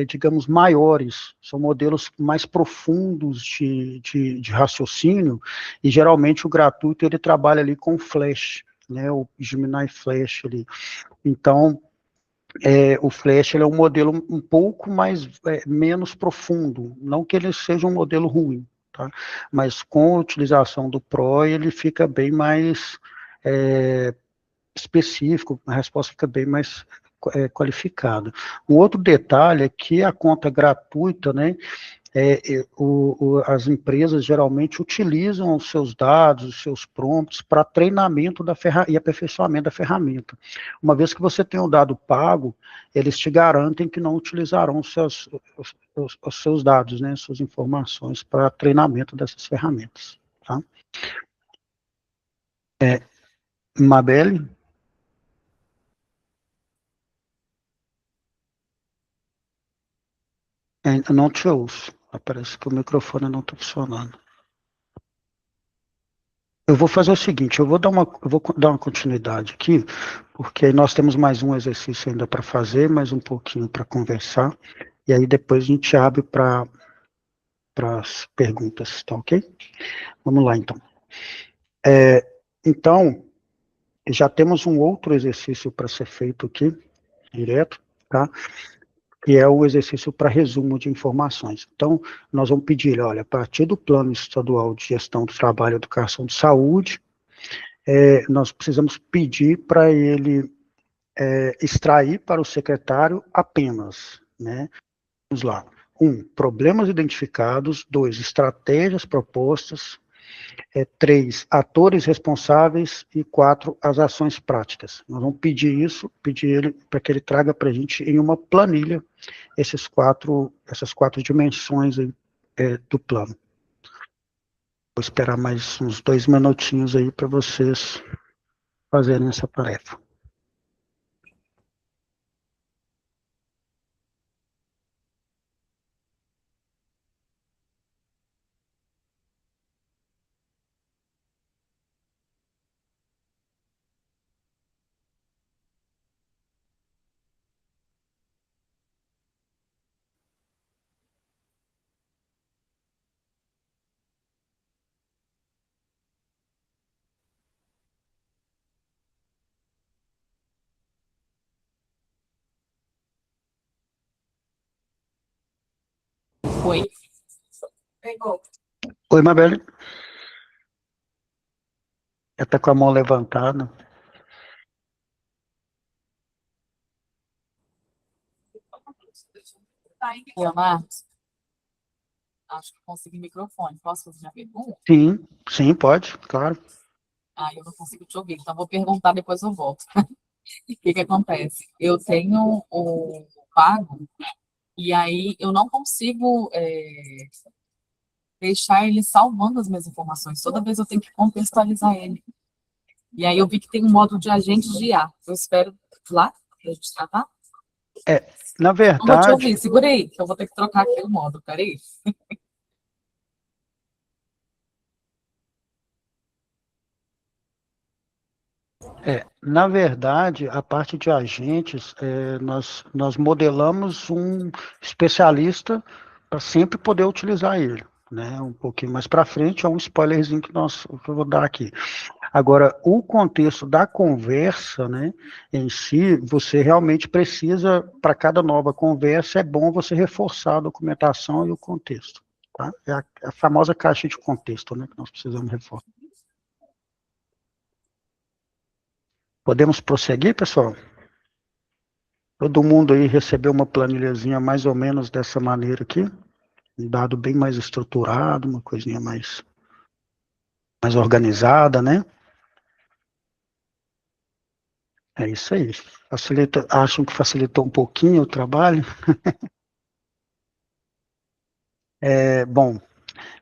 digamos, maiores, são modelos mais profundos de raciocínio, e geralmente o gratuito, ele trabalha ali com Flash, né? O Gemini Flash ali. Então, o Flash ele é um modelo um pouco menos profundo, não que ele seja um modelo ruim, tá? Mas com a utilização do Pro, ele fica bem mais específico, a resposta fica bem mais qualificada. Um outro detalhe é que a conta gratuita, né, as empresas geralmente utilizam os seus dados, os seus prompts para treinamento e aperfeiçoamento da ferramenta. Uma vez que você tem o dado pago, eles te garantem que não utilizarão os seus dados, né, suas informações para treinamento dessas ferramentas. Tá? Mabel? Eu não te ouço. Parece que o microfone não está funcionando. Eu vou fazer o seguinte, eu vou dar uma continuidade aqui, porque aí nós temos mais um exercício ainda para fazer, mais um pouquinho para conversar, e aí depois a gente abre para as perguntas, tá ok? Vamos lá, então. Então, já temos um outro exercício para ser feito aqui, direto, tá? Que é o exercício para resumo de informações. Então, nós vamos pedir, olha, a partir do Plano Estadual de Gestão do Trabalho e Educação de Saúde, nós precisamos pedir para ele extrair para o secretário apenas, né? Vamos lá. 1, problemas identificados. 2, estratégias propostas. 3, atores responsáveis. E 4, as ações práticas. Nós vamos pedir ele para que ele traga para a gente em uma planilha essas quatro dimensões aí, do plano. Vou esperar mais uns 2 minutinhos aí para vocês fazerem essa tarefa. Oi. Oi, Mabel. Ela está com a mão levantada. Leonardo, acho que consegui microfone. Posso fazer minha pergunta? Sim, pode, claro. Eu não consigo te ouvir, então vou perguntar, depois eu volto. O que acontece? Eu tenho o pago, e aí eu não consigo deixar ele salvando as minhas informações. Toda vez eu tenho que contextualizar ele. E aí eu vi que tem um modo de agente de IA. Eu espero lá, pra gente tratar. Na verdade... Não vou te ouvir, segura aí, que eu vou ter que trocar aqui o modo, peraí. Na verdade, a parte de agentes, nós modelamos um especialista para sempre poder utilizar ele, né? Um pouquinho mais para frente, é um spoilerzinho que eu vou dar aqui. Agora, o contexto da conversa, né, em si, você realmente precisa, para cada nova conversa, é bom você reforçar a documentação e o contexto, tá? É a famosa caixa de contexto, né, que nós precisamos reforçar. Podemos prosseguir, pessoal? Todo mundo aí recebeu uma planilhazinha mais ou menos dessa maneira aqui? Um dado bem mais estruturado, uma coisinha mais organizada, né? É isso aí. Acham que facilitou um pouquinho o trabalho? Bom,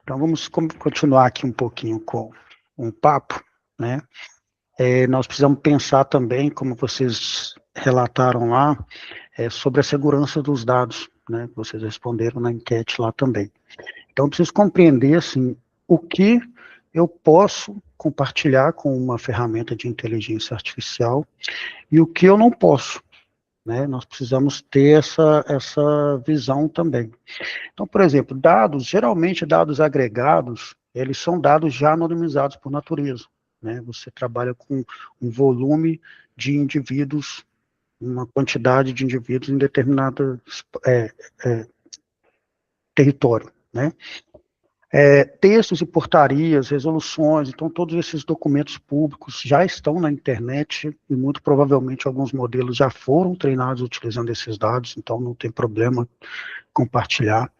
então vamos continuar aqui um pouquinho com um papo, né? Nós precisamos pensar também, como vocês relataram lá, sobre a segurança dos dados, né? Vocês responderam na enquete lá também. Então, eu preciso compreender, assim, o que eu posso compartilhar com uma ferramenta de inteligência artificial e o que eu não posso, né? Nós precisamos ter essa visão também. Então, por exemplo, geralmente dados agregados, eles são dados já anonimizados por natureza, né? Você trabalha com um volume de indivíduos, uma quantidade de indivíduos em determinado território, né? Textos e portarias, resoluções, então todos esses documentos públicos já estão na internet e muito provavelmente alguns modelos já foram treinados utilizando esses dados, então não tem problema compartilhar.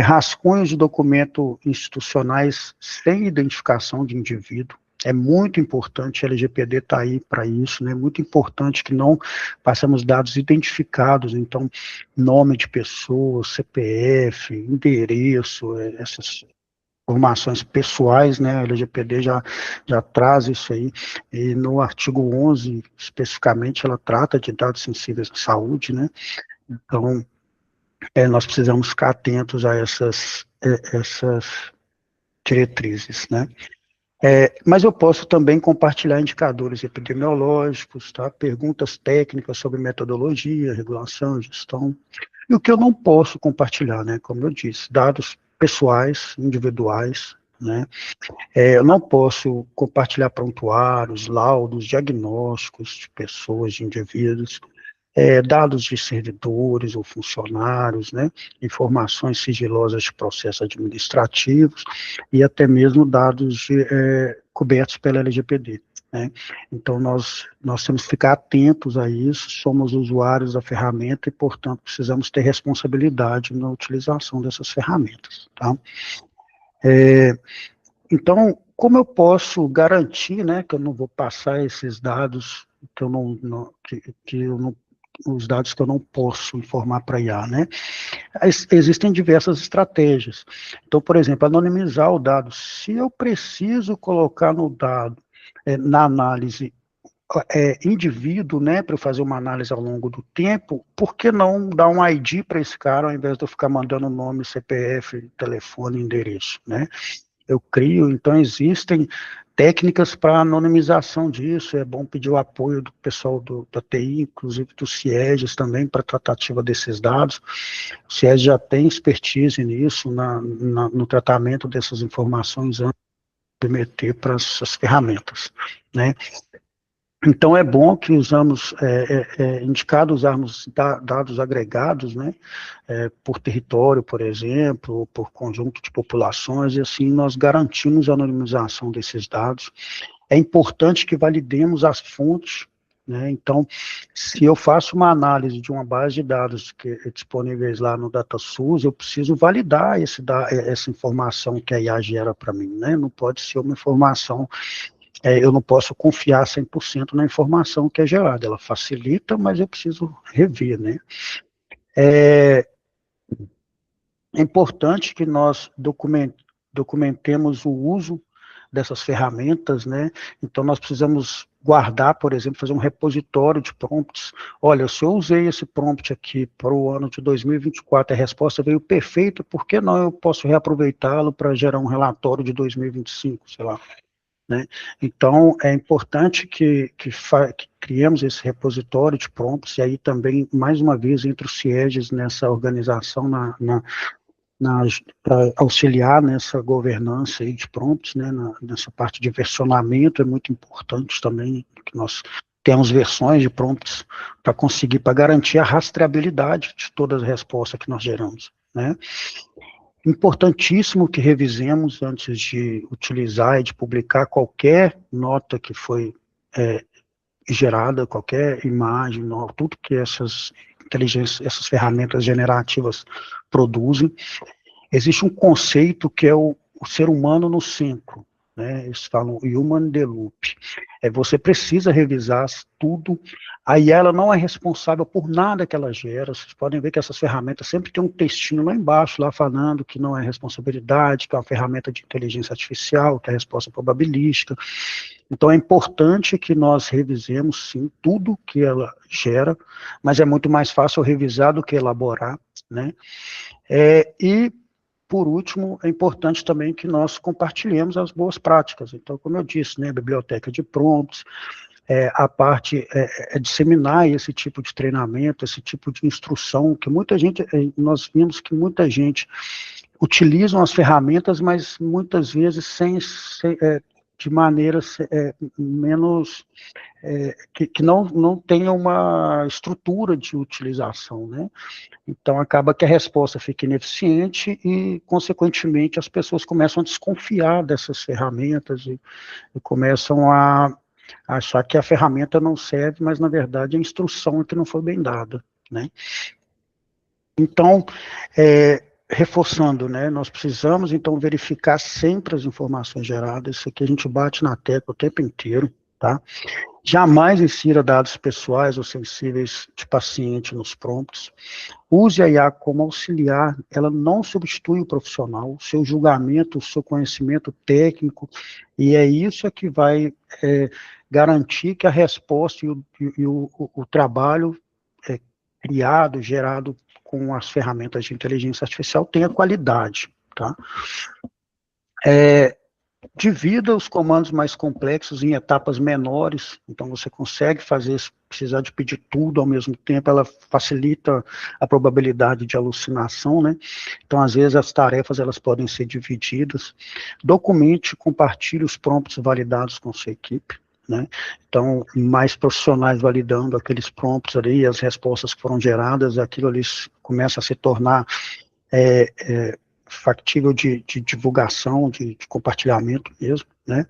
Rascunhos de documento institucionais sem identificação de indivíduo, é muito importante, a LGPD está aí para isso, né? Muito importante que não passemos dados identificados, então, nome de pessoa, CPF, endereço, essas informações pessoais, né? A LGPD já traz isso aí, e no artigo 11, especificamente, ela trata de dados sensíveis de saúde, né? Então, nós precisamos ficar atentos a essas diretrizes, né? Mas eu posso também compartilhar indicadores epidemiológicos, tá? Perguntas técnicas sobre metodologia, regulação, gestão. E o que eu não posso compartilhar, né? Como eu disse, dados pessoais, individuais, né? Eu não posso compartilhar prontuários, laudos, diagnósticos de pessoas, de indivíduos, dados de servidores ou funcionários, né, informações sigilosas de processos administrativos e até mesmo dados cobertos pela LGPD. Né? Então, nós temos que ficar atentos a isso, somos usuários da ferramenta e, portanto, precisamos ter responsabilidade na utilização dessas ferramentas. Tá? Então, como eu posso garantir, né, que eu não vou passar esses dados que eu não os dados que eu não posso informar para a IA, né? Existem diversas estratégias. Então, por exemplo, anonimizar o dado. Se eu preciso colocar no dado, na análise, indivíduo, né, para eu fazer uma análise ao longo do tempo, por que não dar um ID para esse cara, ao invés de eu ficar mandando nome, CPF, telefone, endereço, né? Eu crio, então existem técnicas para anonimização disso, é bom pedir o apoio do pessoal da TI, inclusive do CIEGES também, para a tratativa desses dados. O CIEGES já tem expertise nisso, no tratamento dessas informações antes de submeter para essas ferramentas, né? Então, é bom que indicado usarmos dados agregados, né, por território, por exemplo, por conjunto de populações, e assim nós garantimos a anonimização desses dados. É importante que validemos as fontes, né, então, se eu faço uma análise de uma base de dados que é disponíveis lá no DataSUS, eu preciso validar essa informação que a IA gera para mim, né, não pode ser uma informação... eu não posso confiar 100% na informação que é gerada, ela facilita, mas eu preciso rever, né? É importante que nós documentemos o uso dessas ferramentas, né? Então, nós precisamos guardar, por exemplo, fazer um repositório de prompts. Olha, se eu usei esse prompt aqui para o ano de 2024, a resposta veio perfeita, por que não eu posso reaproveitá-lo para gerar um relatório de 2025, sei lá? né? Então, é importante que criemos esse repositório de prompts, e aí também, mais uma vez, entre os CIEGs nessa organização, para auxiliar nessa governança aí de prompts, né, nessa parte de versionamento, é muito importante também que nós temos versões de prompts para garantir a rastreabilidade de todas as respostas que nós geramos, né? Importantíssimo que revisemos antes de utilizar e de publicar qualquer nota que foi gerada, qualquer imagem, tudo que essas ferramentas generativas produzem. Existe um conceito que é o ser humano no centro, né? Eles falam human in the loop. Você precisa revisar tudo. A IA ela não é responsável por nada que ela gera. Vocês podem ver que essas ferramentas sempre tem um textinho lá embaixo, lá falando que não é responsabilidade, que é uma ferramenta de inteligência artificial, que é a resposta probabilística. Então, é importante que nós revisemos, sim, tudo que ela gera, mas é muito mais fácil revisar do que elaborar, né? E, por último, é importante também que nós compartilhemos as boas práticas. Então, como eu disse, né, a biblioteca de prompts, a parte disseminar esse tipo de treinamento, esse tipo de instrução, que muita gente, nós vimos que muita gente utiliza as ferramentas, mas muitas vezes de maneira menos, que não tenha uma estrutura de utilização, né? Então, acaba que a resposta fica ineficiente e, consequentemente, as pessoas começam a desconfiar dessas ferramentas e começam a achar que a ferramenta não serve, mas, na verdade, a instrução é que não foi bem dada, né? Então, reforçando, né, nós precisamos, então, verificar sempre as informações geradas. Isso aqui a gente bate na tecla o tempo inteiro, tá? Jamais insira dados pessoais ou sensíveis de paciente nos prompts. Use a IA como auxiliar, ela não substitui o profissional, o seu julgamento, o seu conhecimento técnico, e é isso que vai garantir que a resposta e o trabalho criado, gerado com as ferramentas de inteligência artificial tenha qualidade, tá? Divida os comandos mais complexos em etapas menores, então você consegue fazer, se precisar de pedir tudo ao mesmo tempo, ela facilita a probabilidade de alucinação, né? Então, às vezes, as tarefas elas podem ser divididas. Documente, compartilhe os prompts validados com sua equipe, né? Então, mais profissionais validando aqueles prompts ali, as respostas que foram geradas, aquilo ali começa a se tornar factível de divulgação, de compartilhamento mesmo, né?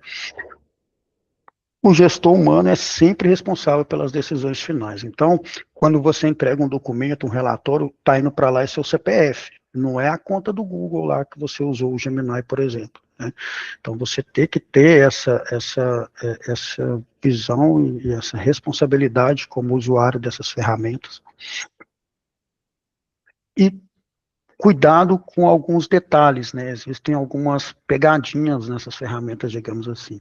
O gestor humano é sempre responsável pelas decisões finais. Então, quando você entrega um documento, um relatório, está indo para lá é seu CPF, não é a conta do Google lá que você usou, o Gemini, por exemplo, né? Então, você tem que ter essa visão e essa responsabilidade como usuário dessas ferramentas. E cuidado com alguns detalhes, né? Existem algumas pegadinhas nessas ferramentas, digamos assim.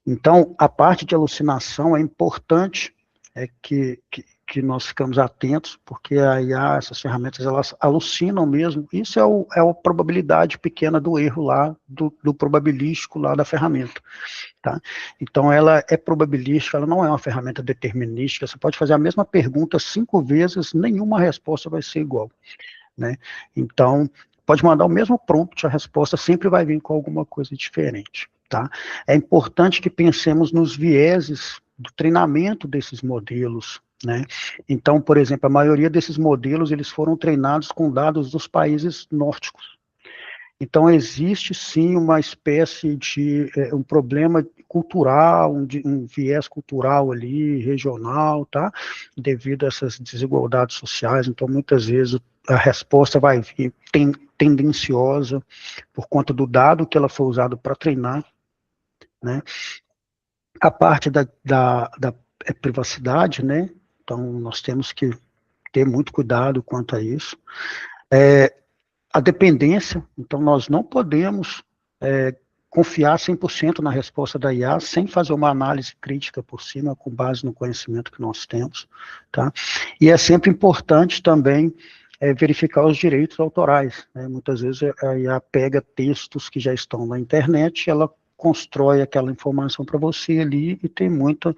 Então, a parte de alucinação é importante que nós ficamos atentos, porque a IA, essas ferramentas, elas alucinam mesmo. Isso é a probabilidade pequena do erro lá, do probabilístico lá da ferramenta, tá? Então, ela é probabilística, ela não é uma ferramenta determinística. Você pode fazer a mesma pergunta 5 vezes, nenhuma resposta vai ser igual, né? Então, pode mandar o mesmo prompt, a resposta sempre vai vir com alguma coisa diferente, tá? É importante que pensemos nos vieses do treinamento desses modelos, né? Então, por exemplo, a maioria desses modelos, eles foram treinados com dados dos países nórdicos. Então, existe sim uma espécie de um problema cultural, um viés cultural ali, regional, tá? Devido a essas desigualdades sociais. Então, muitas vezes, a resposta vai vir tendenciosa por conta do dado que ela foi usado para treinar, né? A parte da privacidade, né? Então, nós temos que ter muito cuidado quanto a isso. A dependência, então nós não podemos confiar 100% na resposta da IA sem fazer uma análise crítica por cima, com base no conhecimento que nós temos, tá? E é sempre importante também verificar os direitos autorais, né? Muitas vezes a IA pega textos que já estão na internet, ela constrói aquela informação para você ali, e tem muita,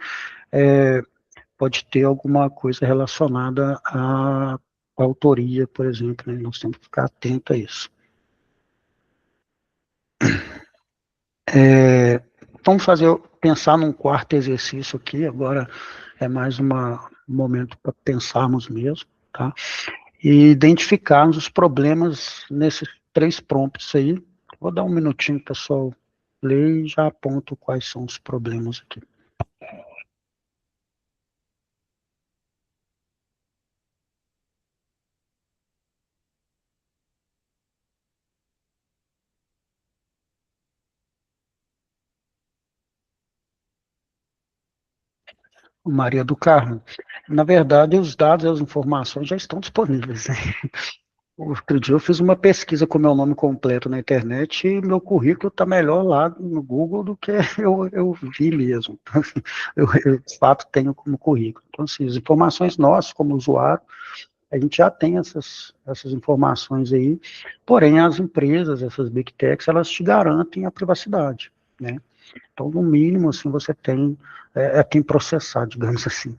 pode ter alguma coisa relacionada à autoria, por exemplo, né? Nós temos que ficar atento a isso. Vamos pensar num quarto exercício aqui, agora é mais um momento para pensarmos mesmo, tá? E identificarmos os problemas nesses 3 prompts aí. Vou dar um minutinho, pessoal, ler e já aponto quais são os problemas aqui. Maria do Carmo, na verdade, os dados e as informações já estão disponíveis, né? Outro dia eu fiz uma pesquisa com meu nome completo na internet e meu currículo está melhor lá no Google do que eu vi mesmo. Então, assim, eu, de fato, tenho como currículo. Então, assim, as informações nossas, como usuário, a gente já tem essas informações aí, porém, as empresas, essas Big Techs, elas te garantem a privacidade, né? Então, no mínimo, assim, você tem quem processar, digamos assim.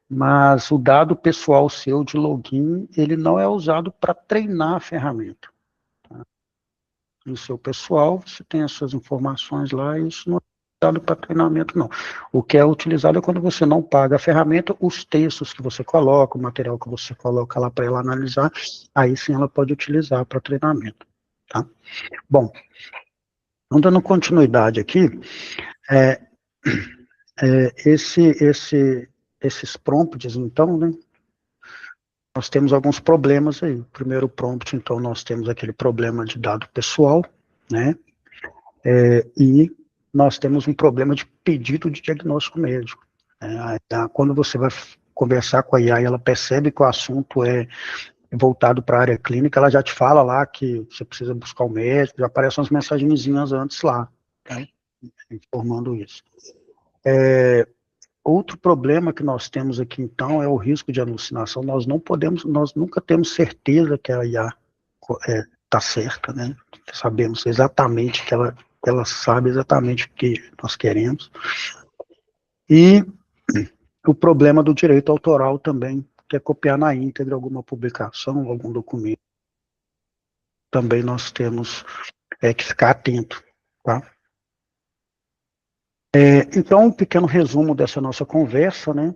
Mas o dado pessoal seu de login, ele não é usado para treinar a ferramenta. Tá? No seu pessoal, você tem as suas informações lá, e isso não é usado para treinamento, não. O que é utilizado é quando você não paga a ferramenta, os textos que você coloca, o material que você coloca lá para ela analisar, aí sim ela pode utilizar para treinamento. Tá? Bom, dando continuidade aqui, esses prompts, então, né, nós temos alguns problemas aí. O primeiro prompt, então, nós temos aquele problema de dado pessoal, né, e nós temos um problema de pedido de diagnóstico médico. Quando você vai conversar com a IA e ela percebe que o assunto é voltado para a área clínica, ela já te fala lá que você precisa buscar o médico, já aparecem umas mensagenzinhas antes lá, tá? Informando isso. Outro problema que nós temos aqui, então, é o risco de alucinação. Nós nunca temos certeza que a IA está certa, né? Sabemos exatamente que ela sabe exatamente o que nós queremos. E o problema do direito autoral também, que é copiar na íntegra alguma publicação, algum documento. Também nós temos que ficar atento, tá? Então, um pequeno resumo dessa nossa conversa, né?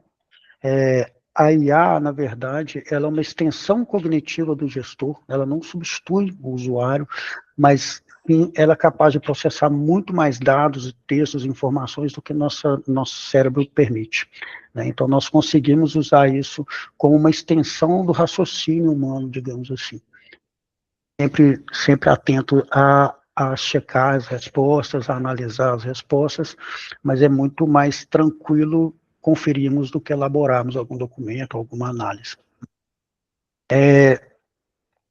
A IA, na verdade, ela é uma extensão cognitiva do gestor, ela não substitui o usuário, mas sim, ela é capaz de processar muito mais dados, textos, informações do que nosso cérebro permite, né? Então, nós conseguimos usar isso como uma extensão do raciocínio humano, digamos assim. Sempre atento a checar as respostas, a analisar as respostas, mas é muito mais tranquilo conferirmos do que elaborarmos algum documento, alguma análise.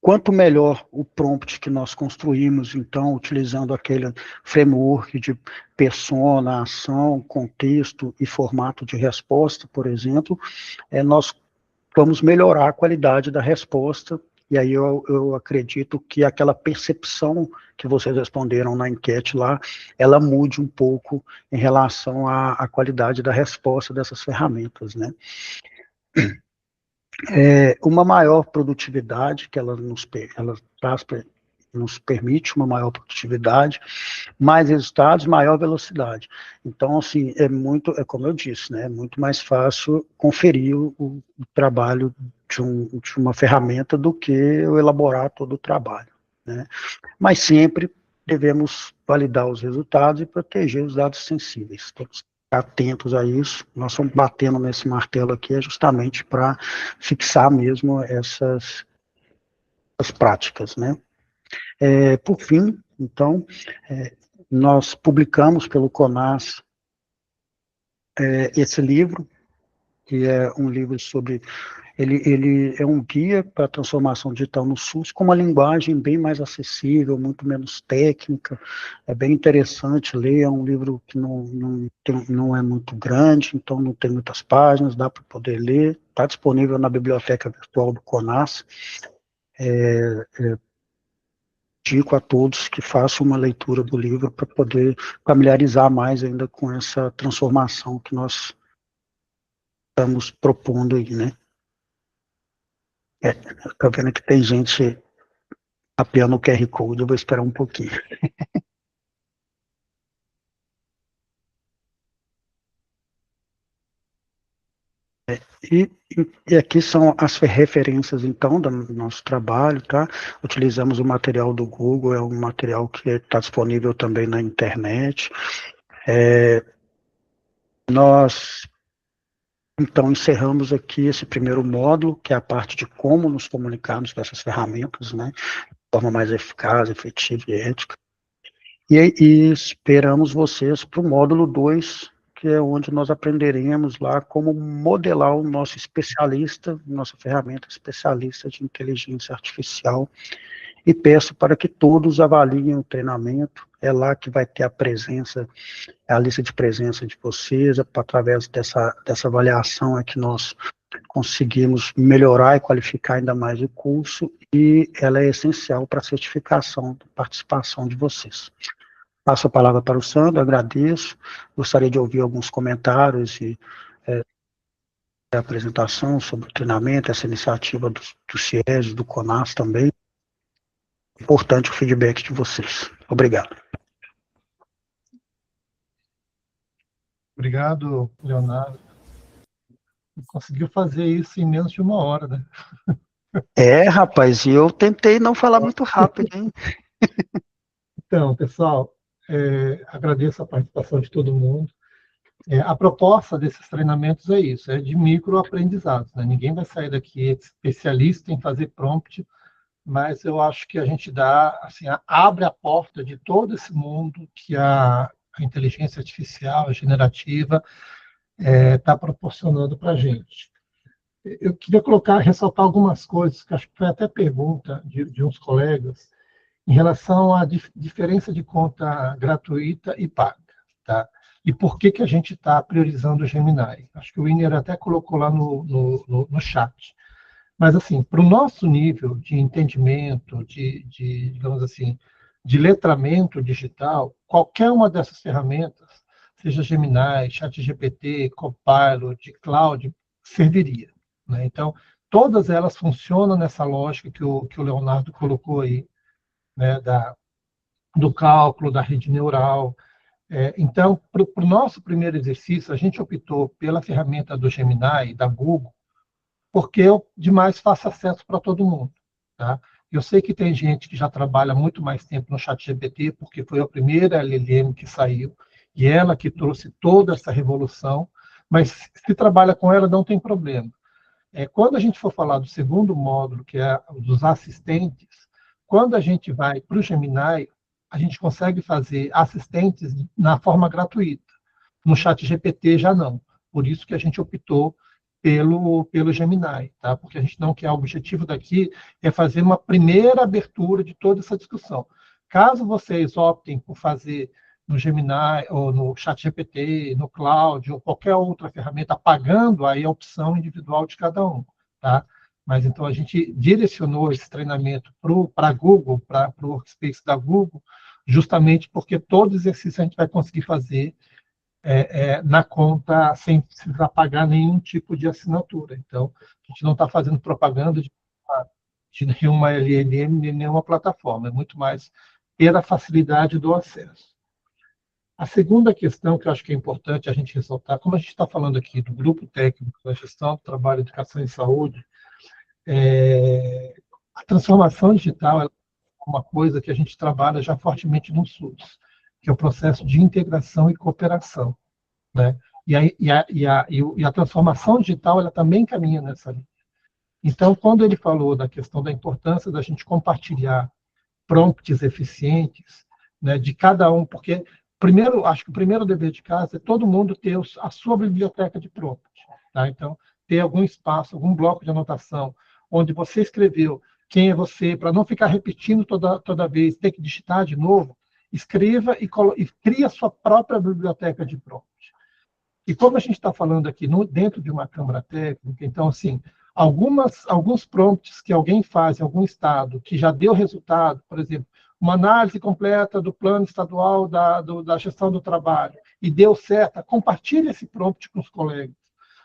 Quanto melhor o prompt que nós construímos, então, utilizando aquele framework de persona, ação, contexto e formato de resposta, por exemplo, nós vamos melhorar a qualidade da resposta. E aí eu acredito que aquela percepção que vocês responderam na enquete lá, ela mude um pouco em relação à qualidade da resposta dessas ferramentas, né? Uma maior produtividade, que ela nos permite uma maior produtividade, mais resultados, maior velocidade. Então, assim, como eu disse, né, é muito mais fácil conferir o trabalho de uma ferramenta do que eu elaborar todo o trabalho, né? Mas sempre devemos validar os resultados e proteger os dados sensíveis. Temos que ficar atentos a isso. Nós estamos batendo nesse martelo aqui justamente para fixar mesmo essas práticas, né? Por fim, então, nós publicamos pelo CONAS esse livro, que é um livro sobre... Ele é um guia para a transformação digital no SUS, com uma linguagem bem mais acessível, muito menos técnica. É bem interessante ler, é um livro que não é muito grande, então não tem muitas páginas, dá para poder ler. Está disponível na biblioteca virtual do CONAS. indico a todos que façam uma leitura do livro para poder familiarizar mais ainda com essa transformação que nós estamos propondo aí, né? Tá vendo que tem gente apiando o QR Code, eu vou esperar um pouquinho. E aqui são as referências, então, do nosso trabalho, tá? Utilizamos o material do Google, é um material que está disponível também na internet. Nós, então, encerramos aqui esse primeiro módulo, que é a parte de como nos comunicarmos com essas ferramentas, né? De forma mais eficaz, efetiva e ética. E esperamos vocês para o módulo 2, que é onde nós aprenderemos lá como modelar o nosso especialista, nossa ferramenta especialista de inteligência artificial. E peço para que todos avaliem o treinamento, é lá que vai ter a presença, a lista de presença de vocês, através dessa avaliação é que nós conseguimos melhorar e qualificar ainda mais o curso, e ela é essencial para a certificação da participação de vocês. Passo a palavra para o Sandro, agradeço, gostaria de ouvir alguns comentários e a apresentação sobre o treinamento, essa iniciativa do CIES, do CONAS também. Importante o feedback de vocês. Obrigado. Obrigado, Leonardo. Conseguiu fazer isso em menos de 1 hora, né? Rapaz, e eu tentei não falar muito rápido, hein? Então, pessoal, agradeço a participação de todo mundo. A proposta desses treinamentos é isso, é de microaprendizados, né? Ninguém vai sair daqui especialista em fazer prompt, mas eu acho que a gente abre a porta de todo esse mundo que a inteligência artificial, a generativa, está proporcionando para a gente. Eu queria ressaltar algumas coisas, que acho que foi até pergunta de uns colegas, em relação à diferença de conta gratuita e paga, tá? E por que a gente está priorizando o Gemini? Acho que o Winer até colocou lá no chat. Mas, assim, para o nosso nível de entendimento, digamos assim, de letramento digital, qualquer uma dessas ferramentas, seja Gemini, ChatGPT, Copilot, Cloud, serviria, né? Então, todas elas funcionam nessa lógica que o Leonardo colocou aí, né, do cálculo, da rede neural. Então, para o nosso primeiro exercício, a gente optou pela ferramenta do Gemini, da Google, porque é de mais fácil acesso para todo mundo, tá? Eu sei que tem gente que já trabalha muito mais tempo no ChatGPT, porque foi a primeira LLM que saiu, e ela que trouxe toda essa revolução, mas se trabalha com ela, não tem problema. Quando a gente for falar do segundo módulo, que é dos assistentes, quando a gente vai para o Gemini, a gente consegue fazer assistentes na forma gratuita. No ChatGPT já não. Por isso que a gente optou pelo Gemini, tá? Porque a gente não quer, o objetivo daqui é fazer uma primeira abertura de toda essa discussão. Caso vocês optem por fazer no Gemini, ou no ChatGPT, no Cloud, ou qualquer outra ferramenta, pagando aí a opção individual de cada um, tá? Mas então a gente direcionou esse treinamento para a Google, para o Workspace da Google, justamente porque todo exercício a gente vai conseguir fazer na conta sem precisar pagar nenhum tipo de assinatura. Então, a gente não está fazendo propaganda de nenhuma LLM, de nenhuma plataforma, é muito mais pela facilidade do acesso. A segunda questão que eu acho que é importante a gente ressaltar, como a gente está falando aqui do grupo técnico da gestão do trabalho, educação e saúde, a transformação digital é uma coisa que a gente trabalha já fortemente no SUS, que é o processo de integração e cooperação, né? E a transformação digital ela também caminha nessa linha. Então, quando ele falou da questão da importância da gente compartilhar prompts eficientes, né, de cada um, porque acho que o primeiro dever de casa é todo mundo ter a sua biblioteca de prompts, tá? Então, ter algum espaço, algum bloco de anotação, onde você escreveu quem é você, para não ficar repetindo toda vez, ter que digitar de novo, escreva e crie a sua própria biblioteca de prompts. E como a gente está falando aqui dentro de uma câmara técnica, então, assim, alguns prompts que alguém faz em algum estado que já deu resultado, por exemplo, uma análise completa do plano estadual da gestão do trabalho e deu certo, compartilhe esse prompt com os colegas.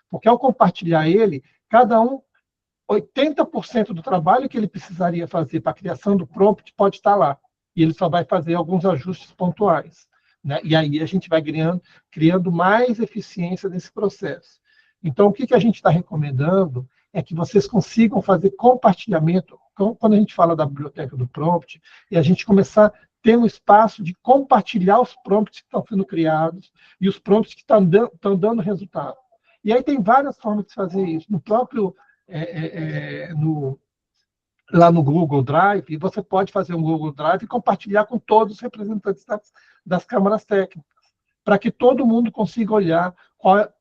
Porque ao compartilhar ele, cada um, 80% do trabalho que ele precisaria fazer para a criação do prompt pode estar lá. E ele só vai fazer alguns ajustes pontuais, né? E aí a gente vai criando mais eficiência nesse processo. Então, o que a gente está recomendando é que vocês consigam fazer compartilhamento. Quando a gente fala da biblioteca do prompt, e a gente começar a ter um espaço de compartilhar os prompts que estão sendo criados e os prompts que estão dando resultado. E aí tem várias formas de fazer isso. No próprio, lá no Google Drive, você pode fazer um Google Drive e compartilhar com todos os representantes das câmaras técnicas, para que todo mundo consiga olhar,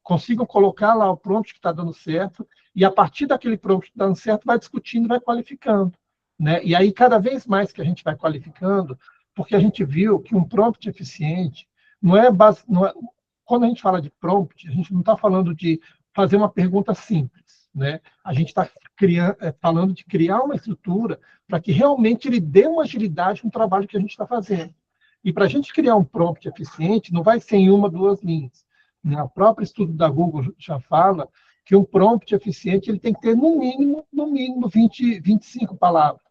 consigam colocar lá o prompt que está dando certo, e a partir daquele prompt que está dando certo, vai discutindo e vai qualificando, né? E aí, cada vez mais que a gente vai qualificando, porque a gente viu que um prompt eficiente não é quando a gente fala de prompt, a gente não está falando de fazer uma pergunta simples, né? A gente está falando de criar uma estrutura para que realmente ele dê uma agilidade no trabalho que a gente está fazendo. E para a gente criar um prompt eficiente, não vai ser em uma, duas linhas. O próprio estudo da Google já fala que um prompt eficiente ele tem que ter, no mínimo 20, 25 palavras,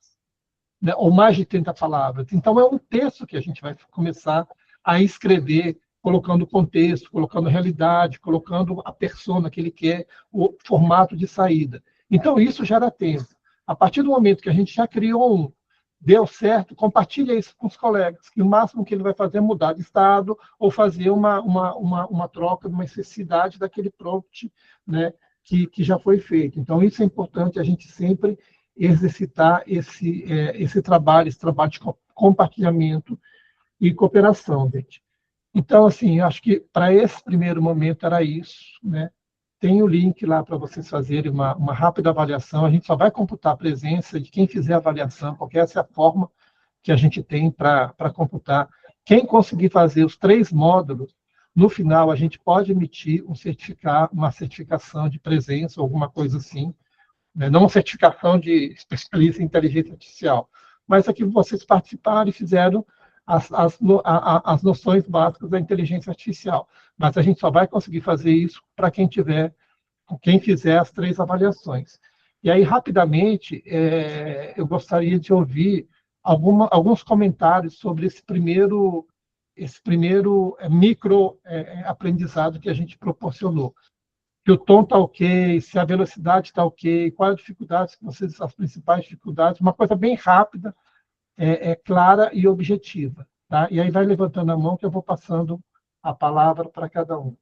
né? Ou mais de 30 palavras. Então, é um texto que a gente vai começar a escrever, colocando contexto, colocando realidade, colocando a persona que ele quer, o formato de saída. Então, isso gera tempo. A partir do momento que a gente já criou deu certo, compartilha isso com os colegas, que o máximo que ele vai fazer é mudar de estado ou fazer uma troca de uma necessidade daquele prompt, né, que já foi feito. Então, isso é importante a gente sempre exercitar esse trabalho de compartilhamento e cooperação, gente. Então, assim, acho que para esse primeiro momento era isso, né? Tem o link lá para vocês fazerem uma rápida avaliação. A gente só vai computar a presença de quem fizer a avaliação, porque essa é a forma que a gente tem para computar. Quem conseguir fazer os 3 módulos, no final a gente pode emitir uma certificação de presença, alguma coisa assim, né? Não uma certificação de especialista em inteligência artificial, mas aqui vocês participaram e fizeram as noções básicas da inteligência artificial. Mas a gente só vai conseguir fazer isso para quem fizer as 3 avaliações. E aí, rapidamente, eu gostaria de ouvir alguns comentários sobre esse primeiro micro aprendizado que a gente proporcionou. Se o tom está ok, se a velocidade está ok, quais as principais dificuldades, uma coisa bem rápida, clara e objetiva. Tá? E aí vai levantando a mão que eu vou passando a palavra para cada um.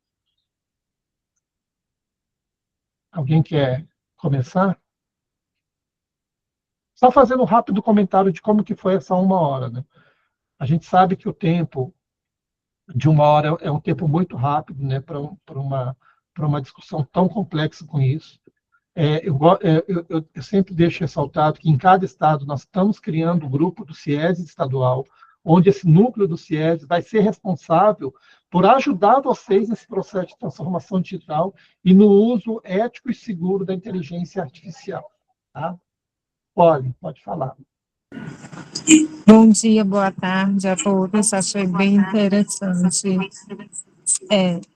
Alguém quer começar? Só fazendo um rápido comentário de como que foi essa 1 hora, né? A gente sabe que o tempo de 1 hora é um tempo muito rápido, né, para uma discussão tão complexa com isso. Eu sempre deixo ressaltado que em cada estado nós estamos criando um grupo do CIESE estadual, onde esse núcleo do CIESE vai ser responsável por ajudar vocês nesse processo de transformação digital e no uso ético e seguro da inteligência artificial. Tá? Pode falar. Bom dia, boa tarde a todos. Achei bem interessante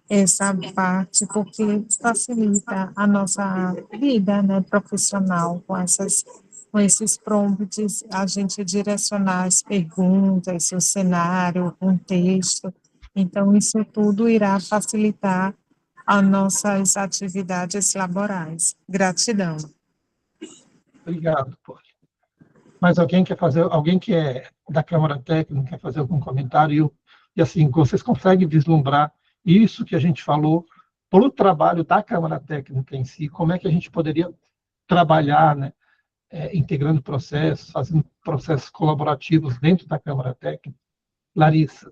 essa parte, porque facilita a nossa vida, né, profissional, com esses prompts, a gente direcionar as perguntas, o cenário, o contexto. Então, isso tudo irá facilitar as nossas atividades laborais. Gratidão. Obrigado, Poli. Mas alguém que é da Câmara Técnica, quer fazer algum comentário? E assim, vocês conseguem vislumbrar isso que a gente falou para o trabalho da Câmara Técnica em si, como é que a gente poderia trabalhar, né, integrando processos, fazendo processos colaborativos dentro da Câmara Técnica? Larissa.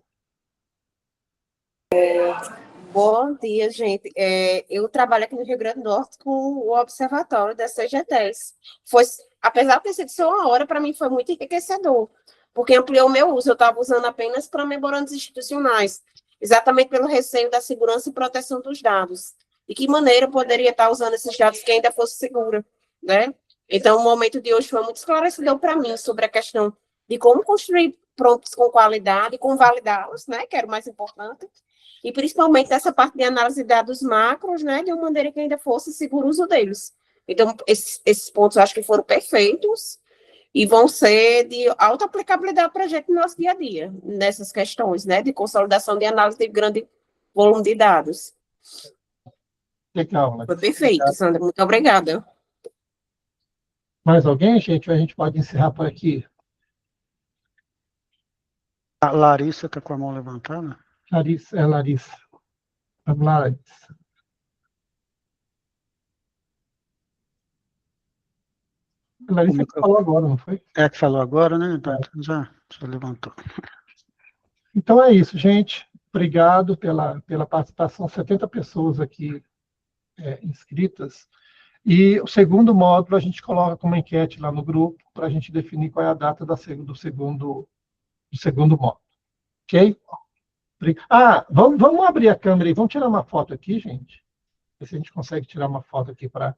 Bom dia, gente. Eu trabalho aqui no Rio Grande do Norte com o Observatório das CGTs. Apesar de ter sido só 1 hora, para mim foi muito enriquecedor, porque ampliou o meu uso. Eu estava usando apenas para memorandos institucionais, exatamente pelo receio da segurança e proteção dos dados. De que maneira eu poderia estar usando esses dados que ainda fosse segura, né? Então, o momento de hoje foi muito esclarecedor para mim sobre a questão de como construir prompts com qualidade, com validá-los, né, que era o mais importante, e principalmente essa parte de análise de dados macros, né, de uma maneira que ainda fosse seguro o uso deles. Então, esses pontos eu acho que foram perfeitos e vão ser de alta aplicabilidade para a gente no nosso dia a dia, nessas questões, né, de consolidação de análise de grande volume de dados. Legal, né? Foi perfeito, Sandra, muito obrigada. Mais alguém, gente? Ou a gente pode encerrar por aqui? A Larissa está com a mão levantada? Larissa. Vamos lá, Larissa. A Larissa que falou agora, não foi? É que falou agora, né? Então, já levantou. Então é isso, gente. Obrigado pela participação. 70 pessoas aqui inscritas. E o segundo módulo a gente coloca como enquete lá no grupo para a gente definir qual é a data do segundo módulo. Ok? Vamos abrir a câmera e vamos tirar uma foto aqui, gente. Ver se a gente consegue tirar uma foto aqui para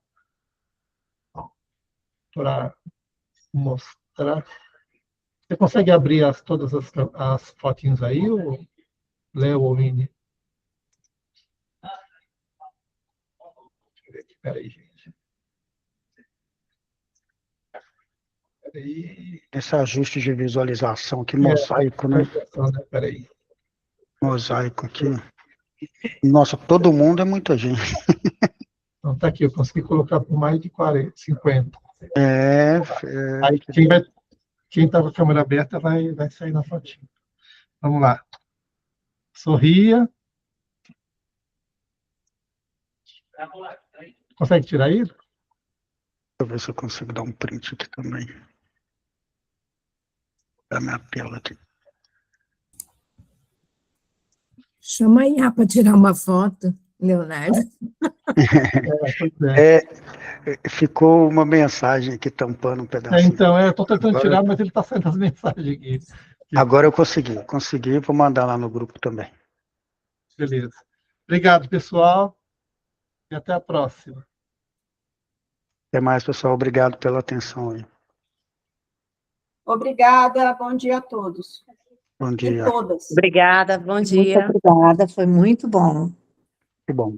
mostrar. Você consegue abrir todas as fotinhos aí, ou Léo ou Mini? Espera aí, gente. Peraí. Esse ajuste de visualização aqui, mosaico, né? Espera aí. Mosaico aqui. Nossa, todo mundo é muita gente. Então, tá aqui, eu consegui colocar por mais de 40, 50. Aí, quem está com a câmera aberta vai sair na fotinha. Vamos lá. Sorria. Consegue tirar aí? Deixa eu ver se eu consigo dar um print aqui também. Da minha tela aqui. Chama aí para tirar uma foto, Leonardo. Ficou uma mensagem aqui tampando um pedacinho. Então, eu estou tentando tirar, mas ele está saindo as mensagens aqui. Agora eu consegui, vou mandar lá no grupo também. Beleza. Obrigado, pessoal, e até a próxima. Até mais, pessoal. Obrigado pela atenção aí. Obrigada, bom dia a todos. Bom dia. E todas. Obrigada, bom dia. Muito obrigada, foi muito bom. Que bom.